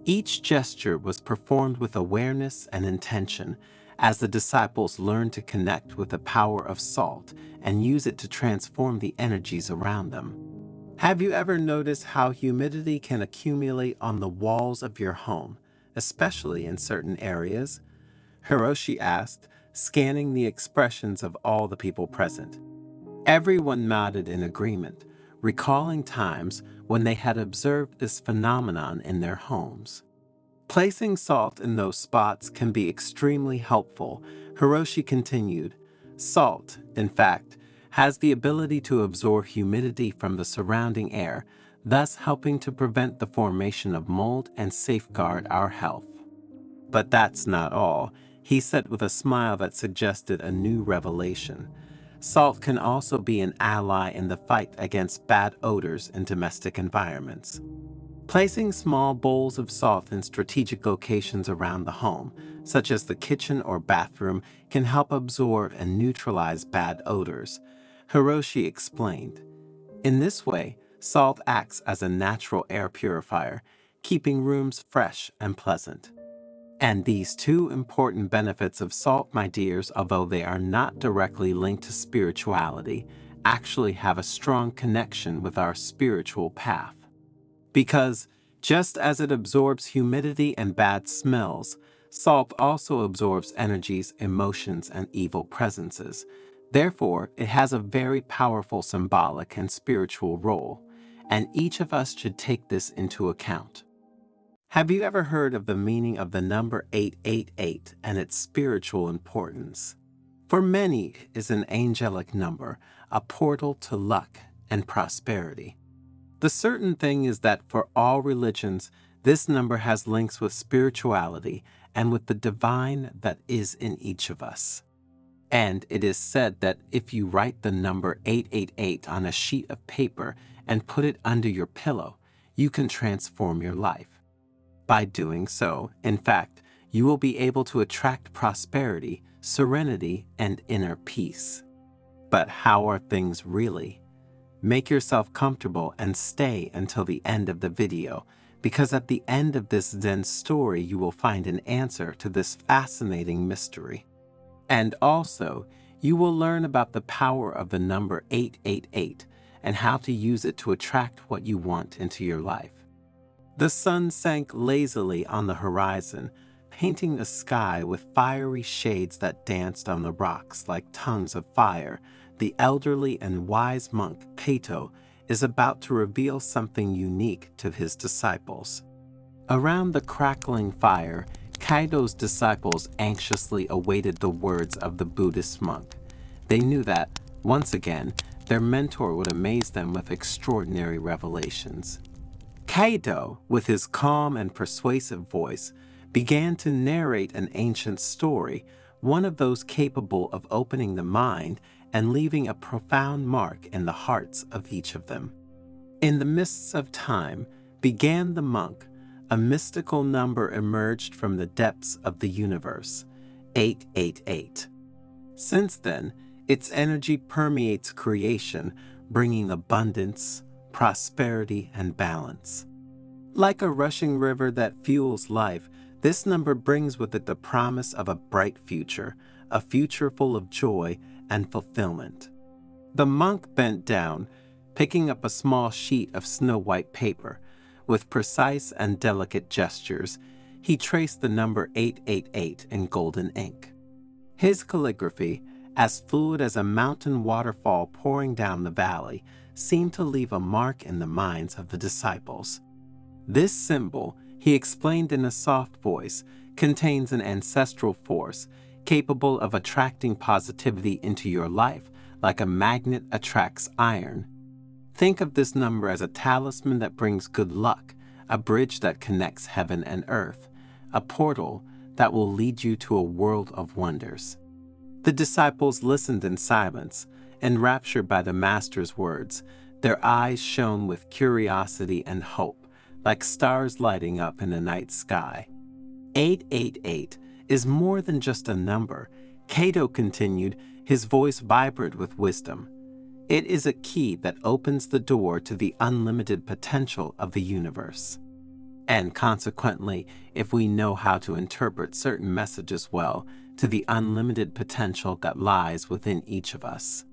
Each gesture was performed with awareness and intention, as the disciples learned to connect with the power of salt and use it to transform the energies around them. Have you ever noticed how humidity can accumulate on the walls of your home, especially in certain areas? Hiroshi asked, scanning the expressions of all the people present. Everyone nodded in agreement, recalling times when they had observed this phenomenon in their homes. Placing salt in those spots can be extremely helpful, Hiroshi continued. Salt, in fact, has the ability to absorb humidity from the surrounding air, thus helping to prevent the formation of mold and safeguard our health. But that's not all, he said with a smile that suggested a new revelation. Salt can also be an ally in the fight against bad odors in domestic environments. Placing small bowls of salt in strategic locations around the home, such as the kitchen or bathroom, can help absorb and neutralize bad odors, Hiroshi explained. In this way, salt acts as a natural air purifier, keeping rooms fresh and pleasant. And these two important benefits of salt, my dears, although they are not directly linked to spirituality, actually have a strong connection with our spiritual path. Because, just as it absorbs humidity and bad smells, salt also absorbs energies, emotions, and evil presences. Therefore, it has a very powerful symbolic and spiritual role, and each of us should take this into account. Have you ever heard of the meaning of the number 888 and its spiritual importance? For many, it is an angelic number, a portal to luck and prosperity. The certain thing is that for all religions, this number has links with spirituality and with the divine that is in each of us. And it is said that if you write the number 888 on a sheet of paper and put it under your pillow, you can transform your life. By doing so, in fact, you will be able to attract prosperity, serenity, and inner peace. But how are things really? Make yourself comfortable and stay until the end of the video, because at the end of this Zen story you will find an answer to this fascinating mystery. And also, you will learn about the power of the number 888 and how to use it to attract what you want into your life. The sun sank lazily on the horizon, painting the sky with fiery shades that danced on the rocks like tongues of fire. The elderly and wise monk, Kato, is about to reveal something unique to his disciples. Around the crackling fire, Kaido's disciples anxiously awaited the words of the Buddhist monk. They knew that, once again, their mentor would amaze them with extraordinary revelations. Kaido, with his calm and persuasive voice, began to narrate an ancient story, one of those capable of opening the mind and leaving a profound mark in the hearts of each of them. In the mists of time began the monk. A mystical number emerged from the depths of the universe, 888. Since then, its energy permeates creation, bringing abundance, prosperity, and balance. Like a rushing river that fuels life, this number brings with it the promise of a bright future, a future full of joy and fulfillment. The monk bent down, picking up a small sheet of snow-white paper. With precise and delicate gestures, he traced the number 888 in golden ink. His calligraphy, as fluid as a mountain waterfall pouring down the valley, seemed to leave a mark in the minds of the disciples. This symbol, he explained in a soft voice, contains an ancestral force, capable of attracting positivity into your life like a magnet attracts iron. Think of this number as a talisman that brings good luck, a bridge that connects heaven and earth, a portal that will lead you to a world of wonders. The disciples listened in silence, enraptured by the Master's words. Their eyes shone with curiosity and hope, like stars lighting up in the night sky. 888 is more than just a number, Cato continued, his voice vibrant with wisdom. It is a key that opens the door to the unlimited potential of the universe. And consequently, if we know how to interpret certain messages well, to the unlimited potential that lies within each of us.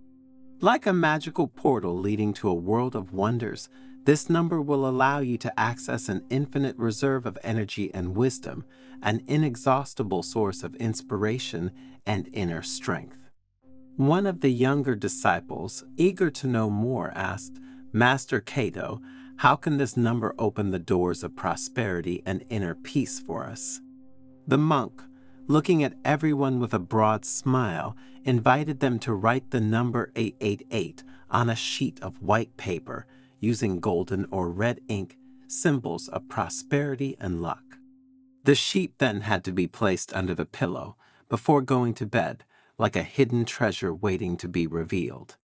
Like a magical portal leading to a world of wonders, this number will allow you to access an infinite reserve of energy and wisdom, an inexhaustible source of inspiration and inner strength. One of the younger disciples, eager to know more, asked, "Master Cato, how can this number open the doors of prosperity and inner peace for us?" The monk, looking at everyone with a broad smile, invited them to write the number 888 on a sheet of white paper using golden or red ink, symbols of prosperity and luck. The sheet then had to be placed under the pillow before going to bed, like a hidden treasure waiting to be revealed.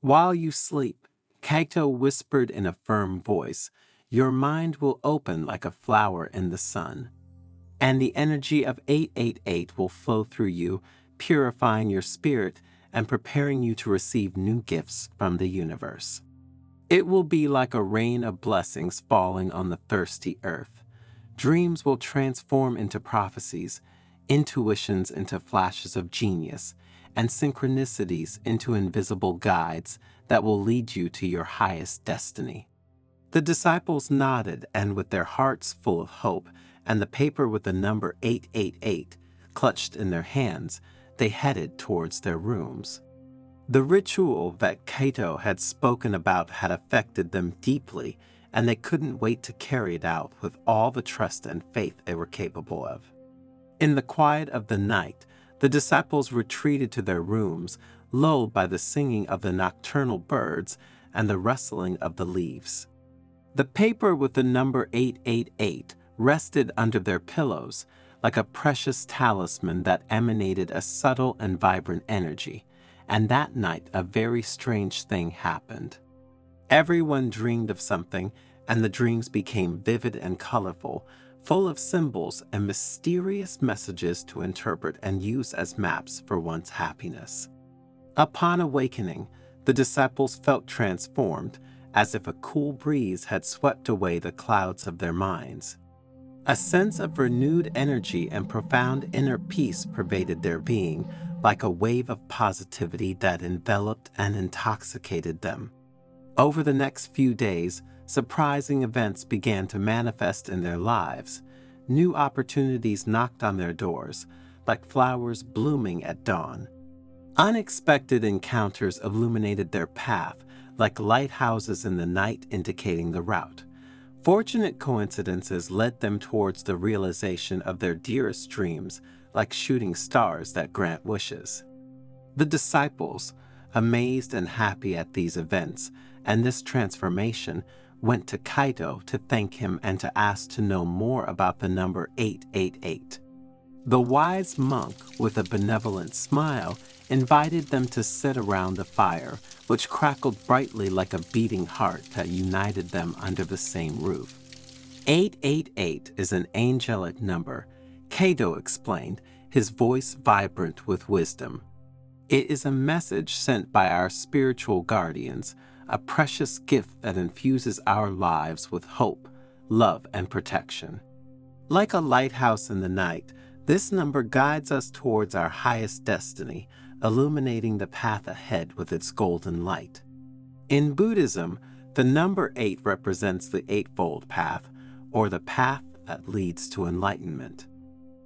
While you sleep, Cato whispered in a firm voice, your mind will open like a flower in the sun, and the energy of 888 will flow through you, purifying your spirit and preparing you to receive new gifts from the universe. It will be like a rain of blessings falling on the thirsty earth. Dreams will transform into prophecies, intuitions into flashes of genius, and synchronicities into invisible guides that will lead you to your highest destiny. The disciples nodded, and with their hearts full of hope and the paper with the number 888 clutched in their hands, they headed towards their rooms. The ritual that Cato had spoken about had affected them deeply, and they couldn't wait to carry it out with all the trust and faith they were capable of. In the quiet of the night, the disciples retreated to their rooms, lulled by the singing of the nocturnal birds and the rustling of the leaves. The paper with the number 888 rested under their pillows like a precious talisman that emanated a subtle and vibrant energy, and that night a very strange thing happened. Everyone dreamed of something, and the dreams became vivid and colorful, full of symbols and mysterious messages to interpret and use as maps for one's happiness. Upon awakening, the disciples felt transformed, as if a cool breeze had swept away the clouds of their minds. A sense of renewed energy and profound inner peace pervaded their being, like a wave of positivity that enveloped and intoxicated them. Over the next few days, surprising events began to manifest in their lives. New opportunities knocked on their doors, like flowers blooming at dawn. Unexpected encounters illuminated their path, like lighthouses in the night indicating the route. Fortunate coincidences led them towards the realization of their dearest dreams, like shooting stars that grant wishes. The disciples, amazed and happy at these events and this transformation, went to Cato to thank him and to ask to know more about the number 888. The wise monk, with a benevolent smile, invited them to sit around the fire, which crackled brightly like a beating heart that united them under the same roof. 888 is an angelic number, Cato explained, his voice vibrant with wisdom. It is a message sent by our spiritual guardians, a precious gift that infuses our lives with hope, love, and protection. Like a lighthouse in the night, this number guides us towards our highest destiny, illuminating the path ahead with its golden light. In Buddhism, the number 8 represents the Eightfold Path, or the path that leads to enlightenment.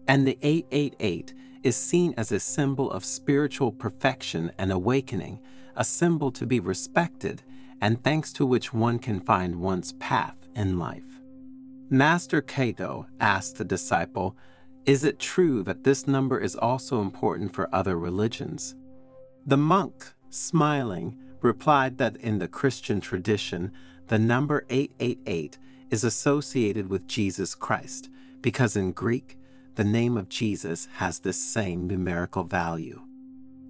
And the 888 is seen as a symbol of spiritual perfection and awakening, a symbol to be respected, and thanks to which one can find one's path in life. Master Cato asked the disciple, Is it true that this number is also important for other religions? The monk, smiling, replied that in the Christian tradition, the number 888 is associated with Jesus Christ, because in Greek, the name of Jesus has this same numerical value.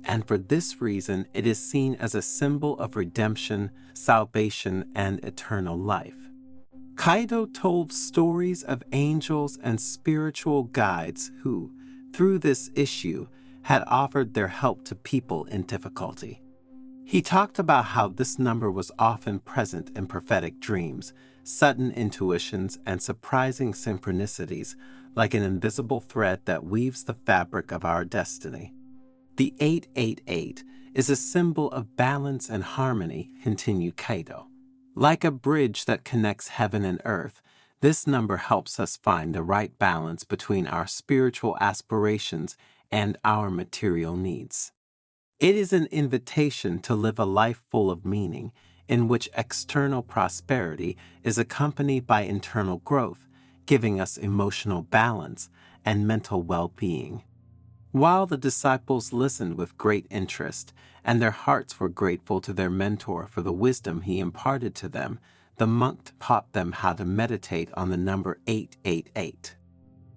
And for this reason, it is seen as a symbol of redemption, salvation, and eternal life. Kaido told stories of angels and spiritual guides who, through this issue, had offered their help to people in difficulty. He talked about how this number was often present in prophetic dreams, sudden intuitions, and surprising synchronicities, like an invisible thread that weaves the fabric of our destiny. The 888 is a symbol of balance and harmony, continued Kaido. Like a bridge that connects heaven and earth, this number helps us find the right balance between our spiritual aspirations and our material needs. It is an invitation to live a life full of meaning, in which external prosperity is accompanied by internal growth, giving us emotional balance and mental well-being. While the disciples listened with great interest, and their hearts were grateful to their mentor for the wisdom he imparted to them, the monk taught them how to meditate on the number 888.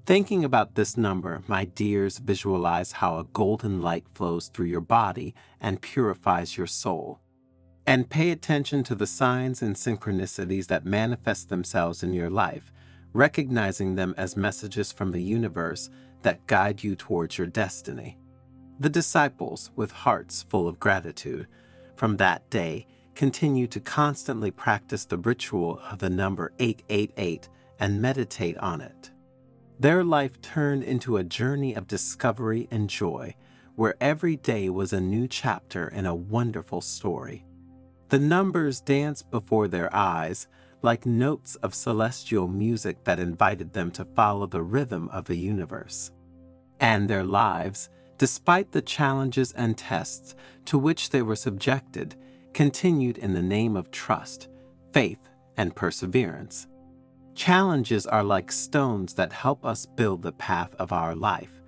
Thinking about this number, my dears, visualize how a golden light flows through your body and purifies your soul. And pay attention to the signs and synchronicities that manifest themselves in your life, recognizing them as messages from the universe that guide you towards your destiny. The disciples, with hearts full of gratitude, from that day continued to constantly practice the ritual of the number 888 and meditate on it. Their life turned into a journey of discovery and joy, where every day was a new chapter in a wonderful story. The numbers danced before their eyes like notes of celestial music that invited them to follow the rhythm of the universe. And their lives, despite the challenges and tests to which they were subjected, continued in the name of trust, faith, and perseverance. Challenges are like stones that help us build the path of our life,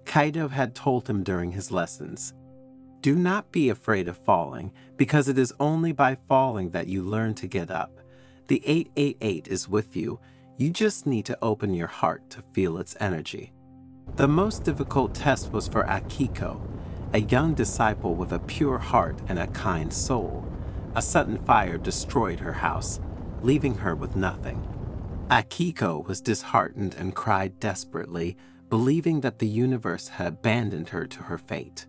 Kaido had told him during his lessons. Do not be afraid of falling, because it is only by falling that you learn to get up. The 888 is with you. You just need to open your heart to feel its energy. The most difficult test was for Akiko, a young disciple with a pure heart and a kind soul. A sudden fire destroyed her house, leaving her with nothing. Akiko was disheartened and cried desperately, believing that the universe had abandoned her to her fate.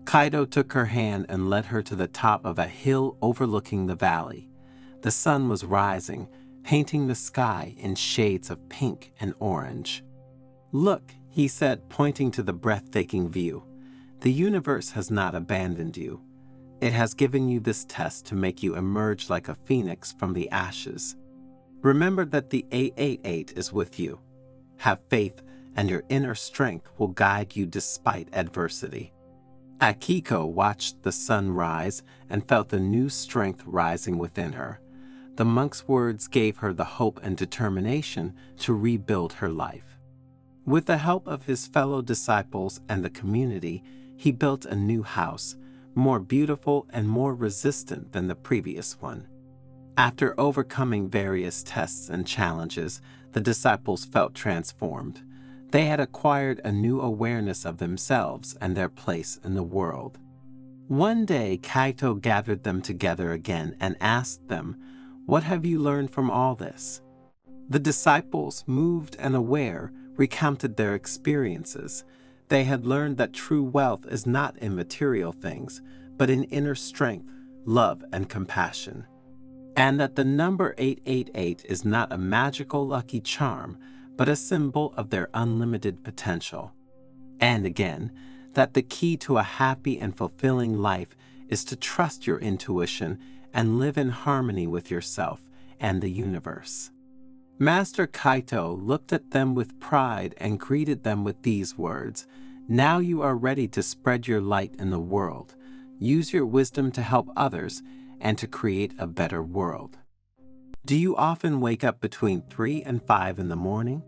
Kaido took her hand and led her to the top of a hill overlooking the valley. The sun was rising, painting the sky in shades of pink and orange. Look, he said, pointing to the breathtaking view. The universe has not abandoned you. It has given you this test to make you emerge like a phoenix from the ashes. Remember that the 888 is with you. Have faith, and your inner strength will guide you despite adversity. Akiko watched the sun rise and felt a new strength rising within her. The monk's words gave her the hope and determination to rebuild her life. With the help of his fellow disciples and the community, he built a new house, more beautiful and more resistant than the previous one. After overcoming various tests and challenges, the disciples felt transformed. They had acquired a new awareness of themselves and their place in the world. One day, Kaito gathered them together again and asked them, "What have you learned from all this?" The disciples, moved and aware, recounted their experiences. They had learned that true wealth is not in material things, but in inner strength, love, and compassion. And that the number 888 is not a magical lucky charm, but a symbol of their unlimited potential. And again, that the key to a happy and fulfilling life is to trust your intuition and live in harmony with yourself and the universe. Master Kaito looked at them with pride and greeted them with these words, "Now you are ready to spread your light in the world. Use your wisdom to help others and to create a better world." Do you often wake up between 3 and 5 in the morning?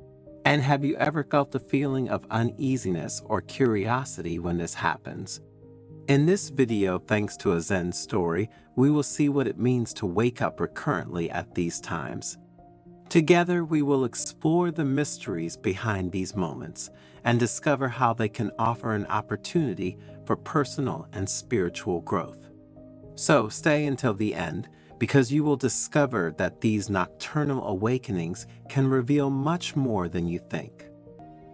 And have you ever felt a feeling of uneasiness or curiosity when this happens? In this video, thanks to a Zen story, we will see what it means to wake up recurrently at these times. Together, we will explore the mysteries behind these moments and discover how they can offer an opportunity for personal and spiritual growth. So stay until the end, because you will discover that these nocturnal awakenings can reveal much more than you think.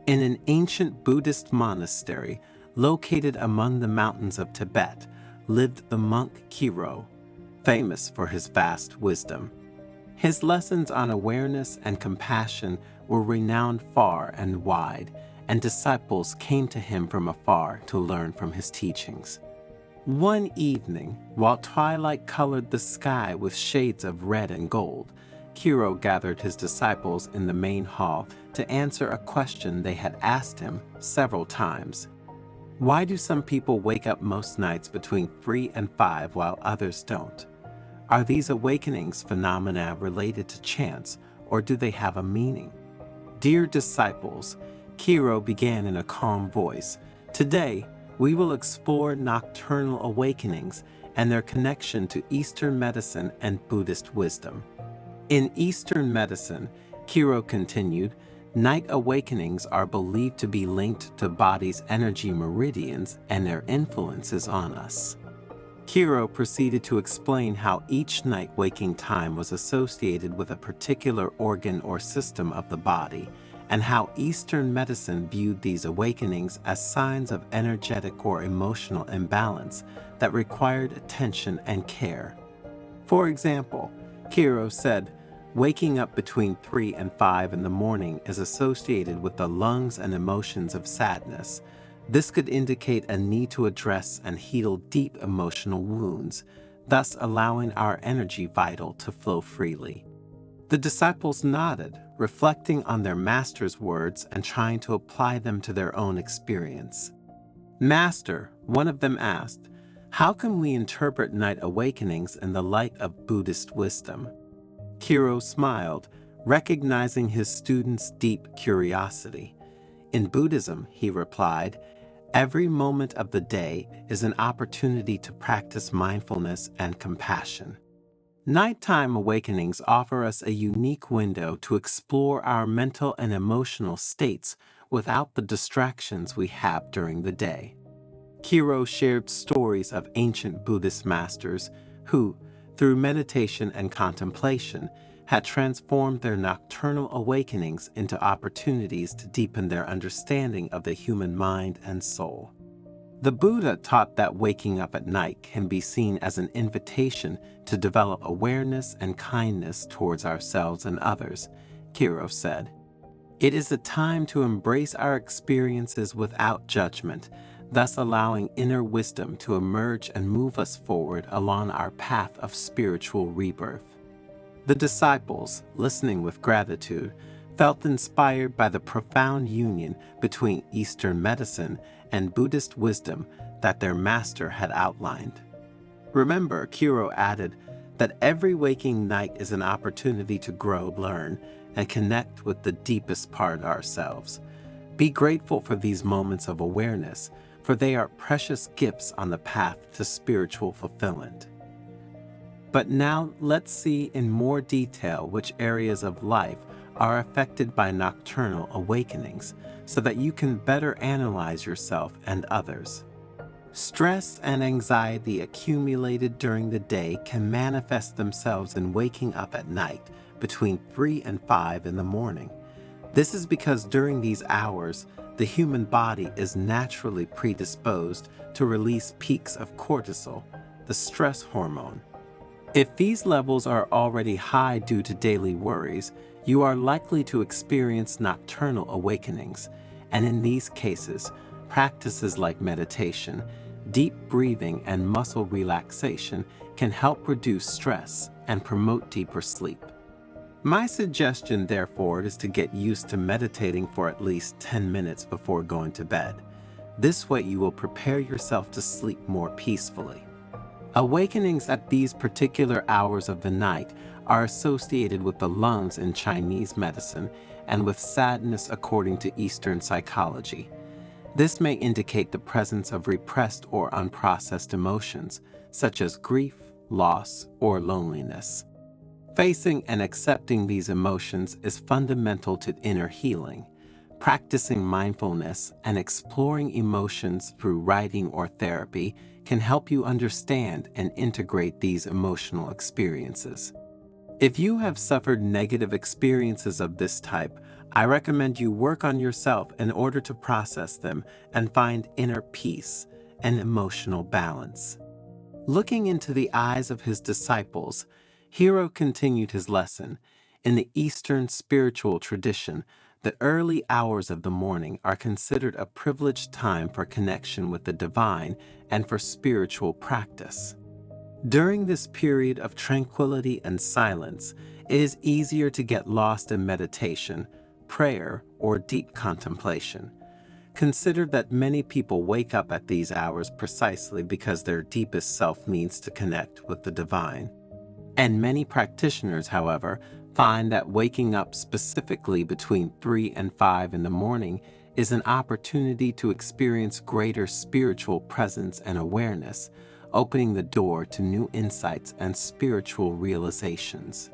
In an ancient Buddhist monastery located among the mountains of Tibet lived the monk Kiro, famous for his vast wisdom. His lessons on awareness and compassion were renowned far and wide, and disciples came to him from afar to learn from his teachings. One evening, while twilight colored the sky with shades of red and gold, Kiro gathered his disciples in the main hall to answer a question they had asked him several times. Why do some people wake up most nights between 3 and 5 while others don't? Are these awakenings phenomena related to chance, or do they have a meaning? Dear disciples, Kiro began in a calm voice, today we will explore nocturnal awakenings and their connection to Eastern medicine and Buddhist wisdom. In Eastern medicine, Kiro continued, night awakenings are believed to be linked to body's energy meridians and their influences on us. Kiro proceeded to explain how each night waking time was associated with a particular organ or system of the body, and how Eastern medicine viewed these awakenings as signs of energetic or emotional imbalance that required attention and care. For example, Kiro said, waking up between 3 and 5 in the morning is associated with the lungs and emotions of sadness. This could indicate a need to address and heal deep emotional wounds, thus allowing our energy vital to flow freely. The disciples nodded, reflecting on their master's words and trying to apply them to their own experience. Master, one of them asked, how can we interpret night awakenings in the light of Buddhist wisdom? Kiro smiled, recognizing his student's deep curiosity. In Buddhism, he replied, every moment of the day is an opportunity to practice mindfulness and compassion. Nighttime awakenings offer us a unique window to explore our mental and emotional states without the distractions we have during the day. Kiro shared stories of ancient Buddhist masters who, through meditation and contemplation, had transformed their nocturnal awakenings into opportunities to deepen their understanding of the human mind and soul. The Buddha taught that waking up at night can be seen as an invitation to develop awareness and kindness towards ourselves and others, Kiro said. It is a time to embrace our experiences without judgment, thus allowing inner wisdom to emerge and move us forward along our path of spiritual rebirth. The disciples, listening with gratitude, felt inspired by the profound union between Eastern medicine and Buddhist wisdom that their master had outlined. Remember, Kiro added, that every waking night is an opportunity to grow, learn, and connect with the deepest part of ourselves. Be grateful for these moments of awareness, for they are precious gifts on the path to spiritual fulfillment. But now let's see in more detail which areas of life are affected by nocturnal awakenings, so that you can better analyze yourself and others. Stress and anxiety accumulated during the day can manifest themselves in waking up at night between 3 and 5 in the morning. This is because during these hours, the human body is naturally predisposed to release peaks of cortisol, the stress hormone. If these levels are already high due to daily worries, you are likely to experience nocturnal awakenings, and in these cases, practices like meditation, deep breathing, and muscle relaxation can help reduce stress and promote deeper sleep. My suggestion, therefore, is to get used to meditating for at least 10 minutes before going to bed. This way you will prepare yourself to sleep more peacefully. Awakenings at these particular hours of the night are associated with the lungs in Chinese medicine and with sadness according to Eastern psychology. This may indicate the presence of repressed or unprocessed emotions, such as grief, loss, or loneliness. Facing and accepting these emotions is fundamental to inner healing. Practicing mindfulness and exploring emotions through writing or therapy can help you understand and integrate these emotional experiences. If you have suffered negative experiences of this type, I recommend you work on yourself in order to process them and find inner peace and emotional balance. Looking into the eyes of his disciples, Hiro continued his lesson. In the Eastern spiritual tradition, the early hours of the morning are considered a privileged time for connection with the divine and for spiritual practice. During this period of tranquility and silence, it is easier to get lost in meditation, prayer, or deep contemplation. Consider that many people wake up at these hours precisely because their deepest self needs to connect with the divine. And many practitioners, however, find that waking up specifically between 3 and 5 in the morning is an opportunity to experience greater spiritual presence and awareness, opening the door to new insights and spiritual realizations.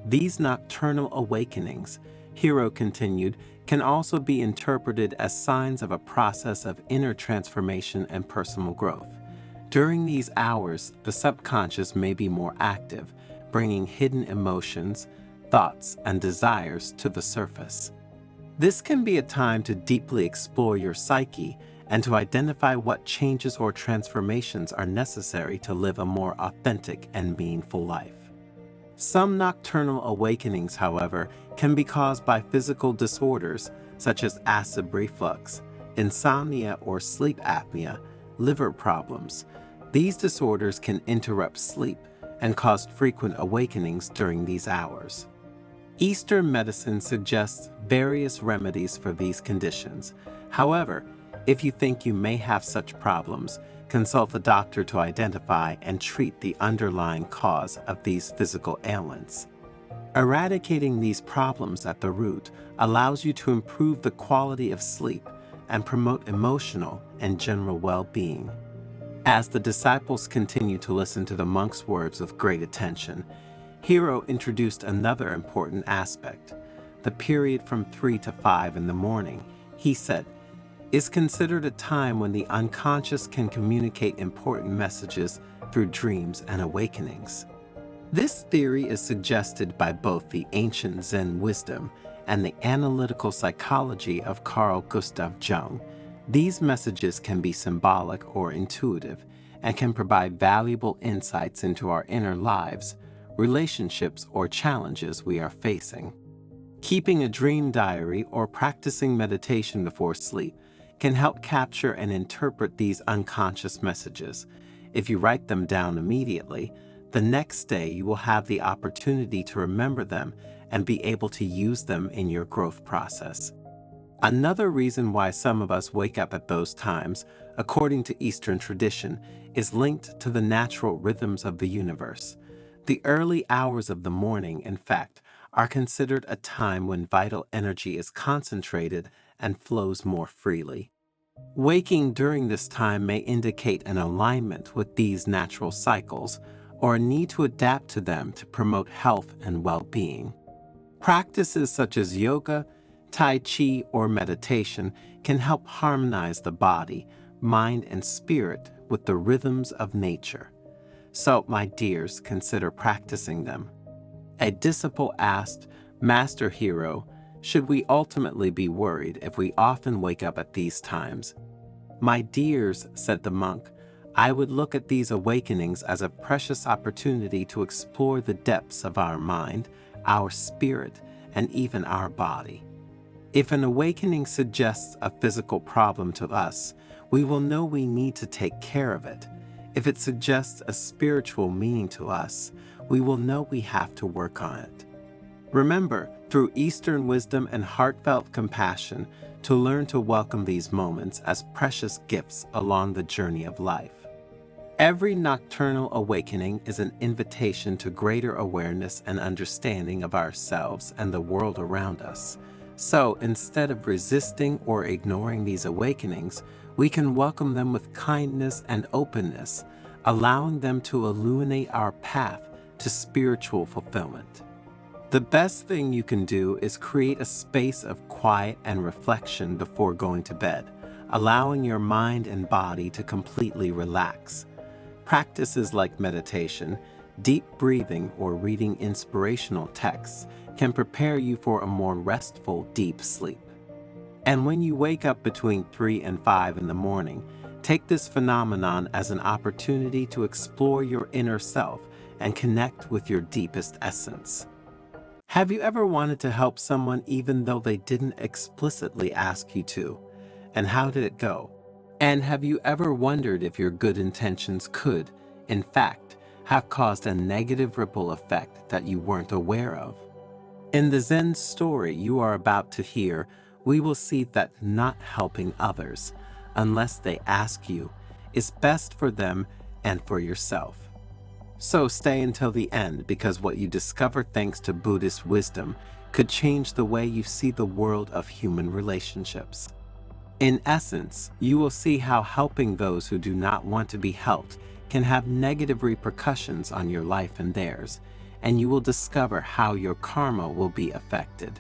These nocturnal awakenings, Hiro continued, can also be interpreted as signs of a process of inner transformation and personal growth. During these hours, the subconscious may be more active, bringing hidden emotions, thoughts, and desires to the surface. This can be a time to deeply explore your psyche and to identify what changes or transformations are necessary to live a more authentic and meaningful life. Some nocturnal awakenings, however, can be caused by physical disorders such as acid reflux, insomnia or sleep apnea, liver problems. These disorders can interrupt sleep and cause frequent awakenings during these hours. Eastern medicine suggests various remedies for these conditions. However, if you think you may have such problems, consult a doctor to identify and treat the underlying cause of these physical ailments. Eradicating these problems at the root allows you to improve the quality of sleep and promote emotional and general well-being. As the disciples continued to listen to the monk's words with great attention, Hiro introduced another important aspect. The period from 3 to 5 in the morning, he said, is considered a time when the unconscious can communicate important messages through dreams and awakenings. This theory is suggested by both the ancient Zen wisdom and the analytical psychology of Carl Gustav Jung. These messages can be symbolic or intuitive and can provide valuable insights into our inner lives, relationships, or challenges we are facing. Keeping a dream diary or practicing meditation before sleep can help capture and interpret these unconscious messages. If you write them down immediately, the next day you will have the opportunity to remember them and be able to use them in your growth process. Another reason why some of us wake up at those times, according to Eastern tradition, is linked to the natural rhythms of the universe. The early hours of the morning, in fact, are considered a time when vital energy is concentrated and flows more freely. Waking during this time may indicate an alignment with these natural cycles or a need to adapt to them to promote health and well-being. Practices such as yoga, tai chi, or meditation can help harmonize the body, mind, and spirit with the rhythms of nature. So, my dears, consider practicing them. A disciple asked, Master Hiro, should we ultimately be worried if we often wake up at these times? My dears, said the monk, I would look at these awakenings as a precious opportunity to explore the depths of our mind, our spirit, and even our body. If an awakening suggests a physical problem to us, we will know we need to take care of it. If it suggests a spiritual meaning to us, we will know we have to work on it. Remember, through Eastern wisdom and heartfelt compassion, to learn to welcome these moments as precious gifts along the journey of life. Every nocturnal awakening is an invitation to greater awareness and understanding of ourselves and the world around us. So instead of resisting or ignoring these awakenings, we can welcome them with kindness and openness, allowing them to illuminate our path to spiritual fulfillment. The best thing you can do is create a space of quiet and reflection before going to bed, allowing your mind and body to completely relax. Practices like meditation, deep breathing, or reading inspirational texts can prepare you for a more restful, deep sleep. And when you wake up between 3 and 5 in the morning, take this phenomenon as an opportunity to explore your inner self and connect with your deepest essence. Have you ever wanted to help someone even though they didn't explicitly ask you to? And how did it go? And have you ever wondered if your good intentions could, in fact, have caused a negative ripple effect that you weren't aware of? In the Zen story you are about to hear, we will see that not helping others, unless they ask you, is best for them and for yourself. So stay until the end, because what you discover thanks to Buddhist wisdom could change the way you see the world of human relationships. In essence, you will see how helping those who do not want to be helped can have negative repercussions on your life and theirs, and you will discover how your karma will be affected.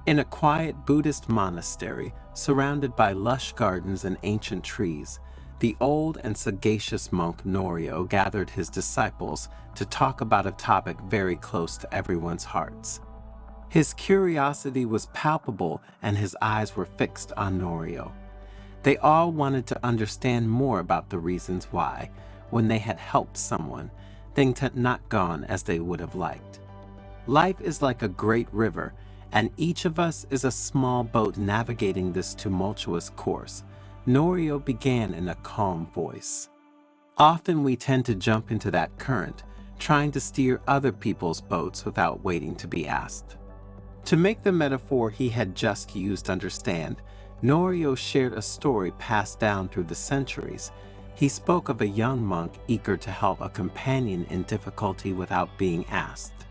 In a quiet Buddhist monastery, surrounded by lush gardens and ancient trees, the old and sagacious monk Norio gathered his disciples to talk about a topic very close to everyone's hearts. His curiosity was palpable and his eyes were fixed on Norio. They all wanted to understand more about the reasons why, when they had helped someone, things had not gone as they would have liked. Life is like a great river, and each of us is a small boat navigating this tumultuous course. Norio began in a calm voice. Often we tend to jump into that current, trying to steer other people's boats without waiting to be asked. To make the metaphor he had just used understand, Norio shared a story passed down through the centuries. He spoke of a young monk eager to help a companion in difficulty without being asked.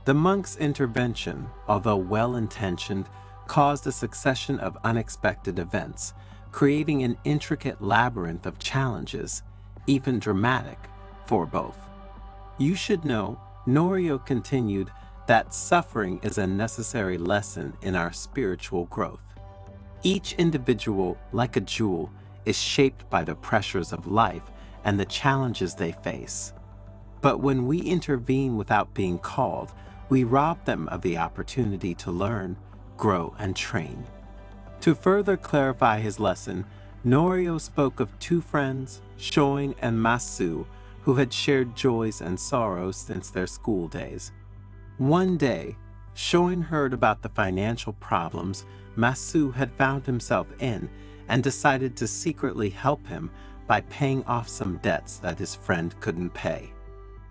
The monk's intervention, although well-intentioned, caused a succession of unexpected events, creating an intricate labyrinth of challenges, even dramatic, for both. You should know, Norio continued, that suffering is a necessary lesson in our spiritual growth. Each individual, like a jewel, is shaped by the pressures of life and the challenges they face. But when we intervene without being called, we rob them of the opportunity to learn, grow, and train. To further clarify his lesson, Norio spoke of two friends, Shoin and Masu, who had shared joys and sorrows since their school days. One day, Shoin heard about the financial problems Masu had found himself in and decided to secretly help him by paying off some debts that his friend couldn't pay.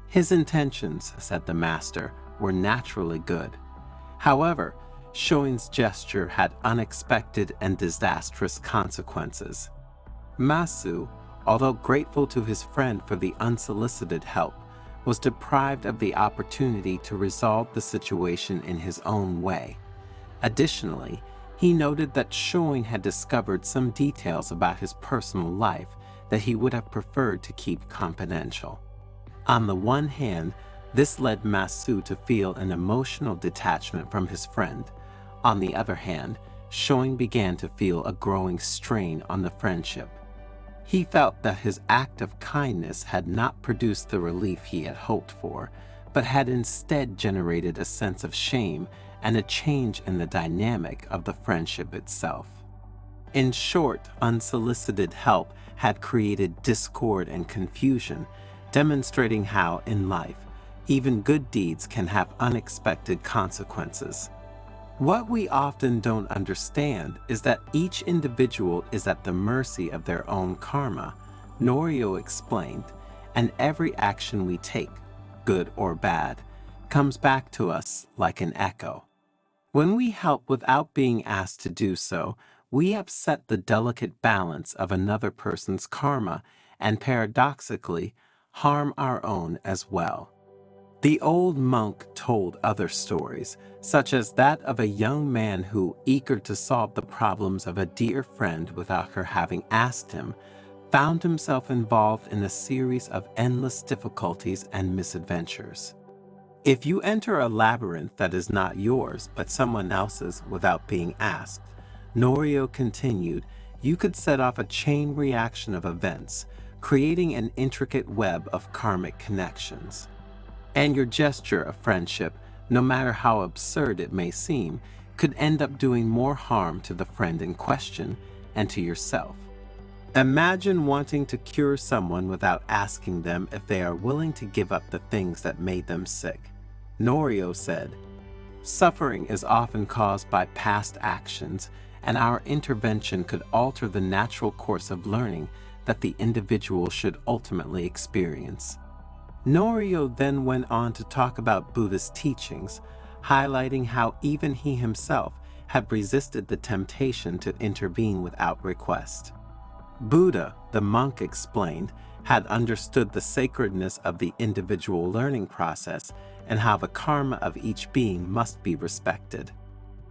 His intentions, said the master, were naturally good. However, Shoin's gesture had unexpected and disastrous consequences. Masu, although grateful to his friend for the unsolicited help, was deprived of the opportunity to resolve the situation in his own way. Additionally, he noted that Shoin had discovered some details about his personal life that he would have preferred to keep confidential. On the one hand, this led Masu to feel an emotional detachment from his friend. On the other hand, Shoin began to feel a growing strain on the friendship. He felt that his act of kindness had not produced the relief he had hoped for, but had instead generated a sense of shame and a change in the dynamic of the friendship itself. In short, unsolicited help had created discord and confusion, demonstrating how, in life, even good deeds can have unexpected consequences. What we often don't understand is that each individual is at the mercy of their own karma, Norio explained, and every action we take, good or bad, comes back to us like an echo. When we help without being asked to do so, we upset the delicate balance of another person's karma and paradoxically, harm our own as well. The old monk told other stories, such as that of a young man who, eager to solve the problems of a dear friend without her having asked him, found himself involved in a series of endless difficulties and misadventures. If you enter a labyrinth that is not yours but someone else's without being asked, Norio continued, you could set off a chain reaction of events, creating an intricate web of karmic connections. And your gesture of friendship, no matter how absurd it may seem, could end up doing more harm to the friend in question and to yourself. Imagine wanting to cure someone without asking them if they are willing to give up the things that made them sick. Norio said, suffering is often caused by past actions, and our intervention could alter the natural course of learning that the individual should ultimately experience. Norio then went on to talk about Buddhist teachings, highlighting how even he himself had resisted the temptation to intervene without request. Buddha, the monk explained, had understood the sacredness of the individual learning process and how the karma of each being must be respected.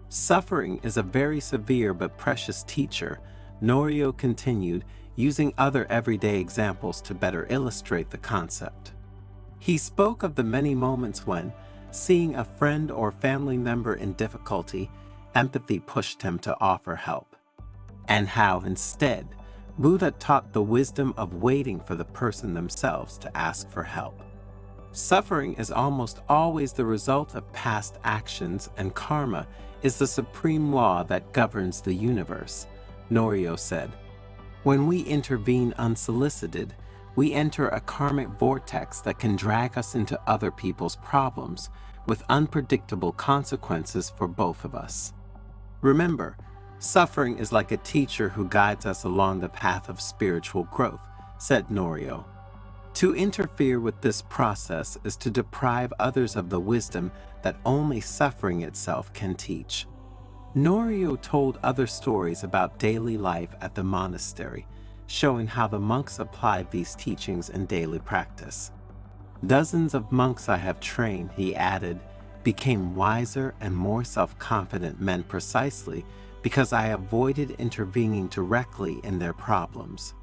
Suffering is a very severe but precious teacher, Norio continued, using other everyday examples to better illustrate the concept. He spoke of the many moments when, seeing a friend or family member in difficulty, empathy pushed him to offer help, and how instead, Buddha taught the wisdom of waiting for the person themselves to ask for help. Suffering is almost always the result of past actions, and karma is the supreme law that governs the universe, Norio said. When we intervene unsolicited, we enter a karmic vortex that can drag us into other people's problems, with unpredictable consequences for both of us. Remember, suffering is like a teacher who guides us along the path of spiritual growth, said Norio. To interfere with this process is to deprive others of the wisdom that only suffering itself can teach. Norio told other stories about daily life at the monastery, showing how the monks applied these teachings in daily practice. Dozens of monks I have trained, he added, became wiser and more self-confident men precisely because I avoided intervening directly in their problems.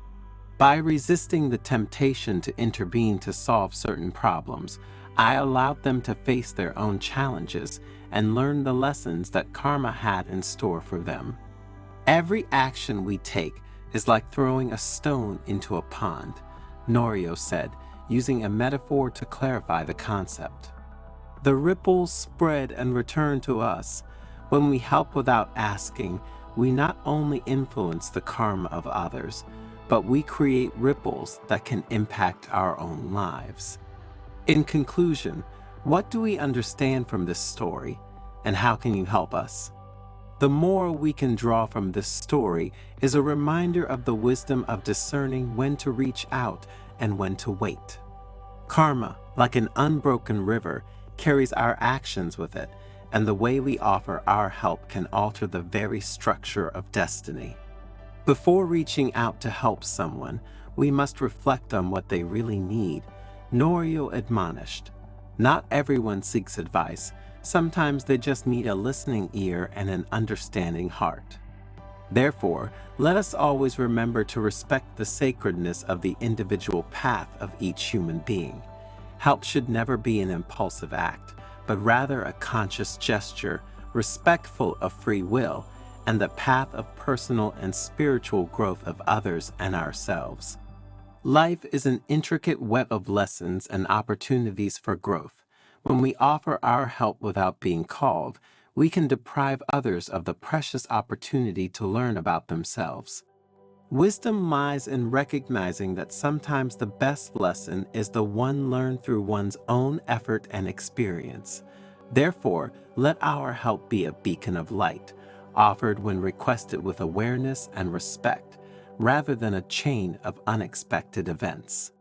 By resisting the temptation to intervene to solve certain problems, I allowed them to face their own challenges and learn the lessons that karma had in store for them. Every action we take is like throwing a stone into a pond, Norio said, using a metaphor to clarify the concept. The ripples spread and return to us. When we help without asking, we not only influence the karma of others, but we create ripples that can impact our own lives. In conclusion, what do we understand from this story, and how can you help us? The moral we can draw from this story is a reminder of the wisdom of discerning when to reach out and when to wait. Karma, like an unbroken river, carries our actions with it, and the way we offer our help can alter the very structure of destiny. Before reaching out to help someone, we must reflect on what they really need, Norio admonished. Not everyone seeks advice. Sometimes they just need a listening ear and an understanding heart. Therefore, let us always remember to respect the sacredness of the individual path of each human being. Help should never be an impulsive act, but rather a conscious gesture, respectful of free will, and the path of personal and spiritual growth of others and ourselves. Life is an intricate web of lessons and opportunities for growth. When we offer our help without being called, we can deprive others of the precious opportunity to learn about themselves. Wisdom lies in recognizing that sometimes the best lesson is the one learned through one's own effort and experience. Therefore, let our help be a beacon of light, offered when requested with awareness and respect, rather than a chain of unexpected events.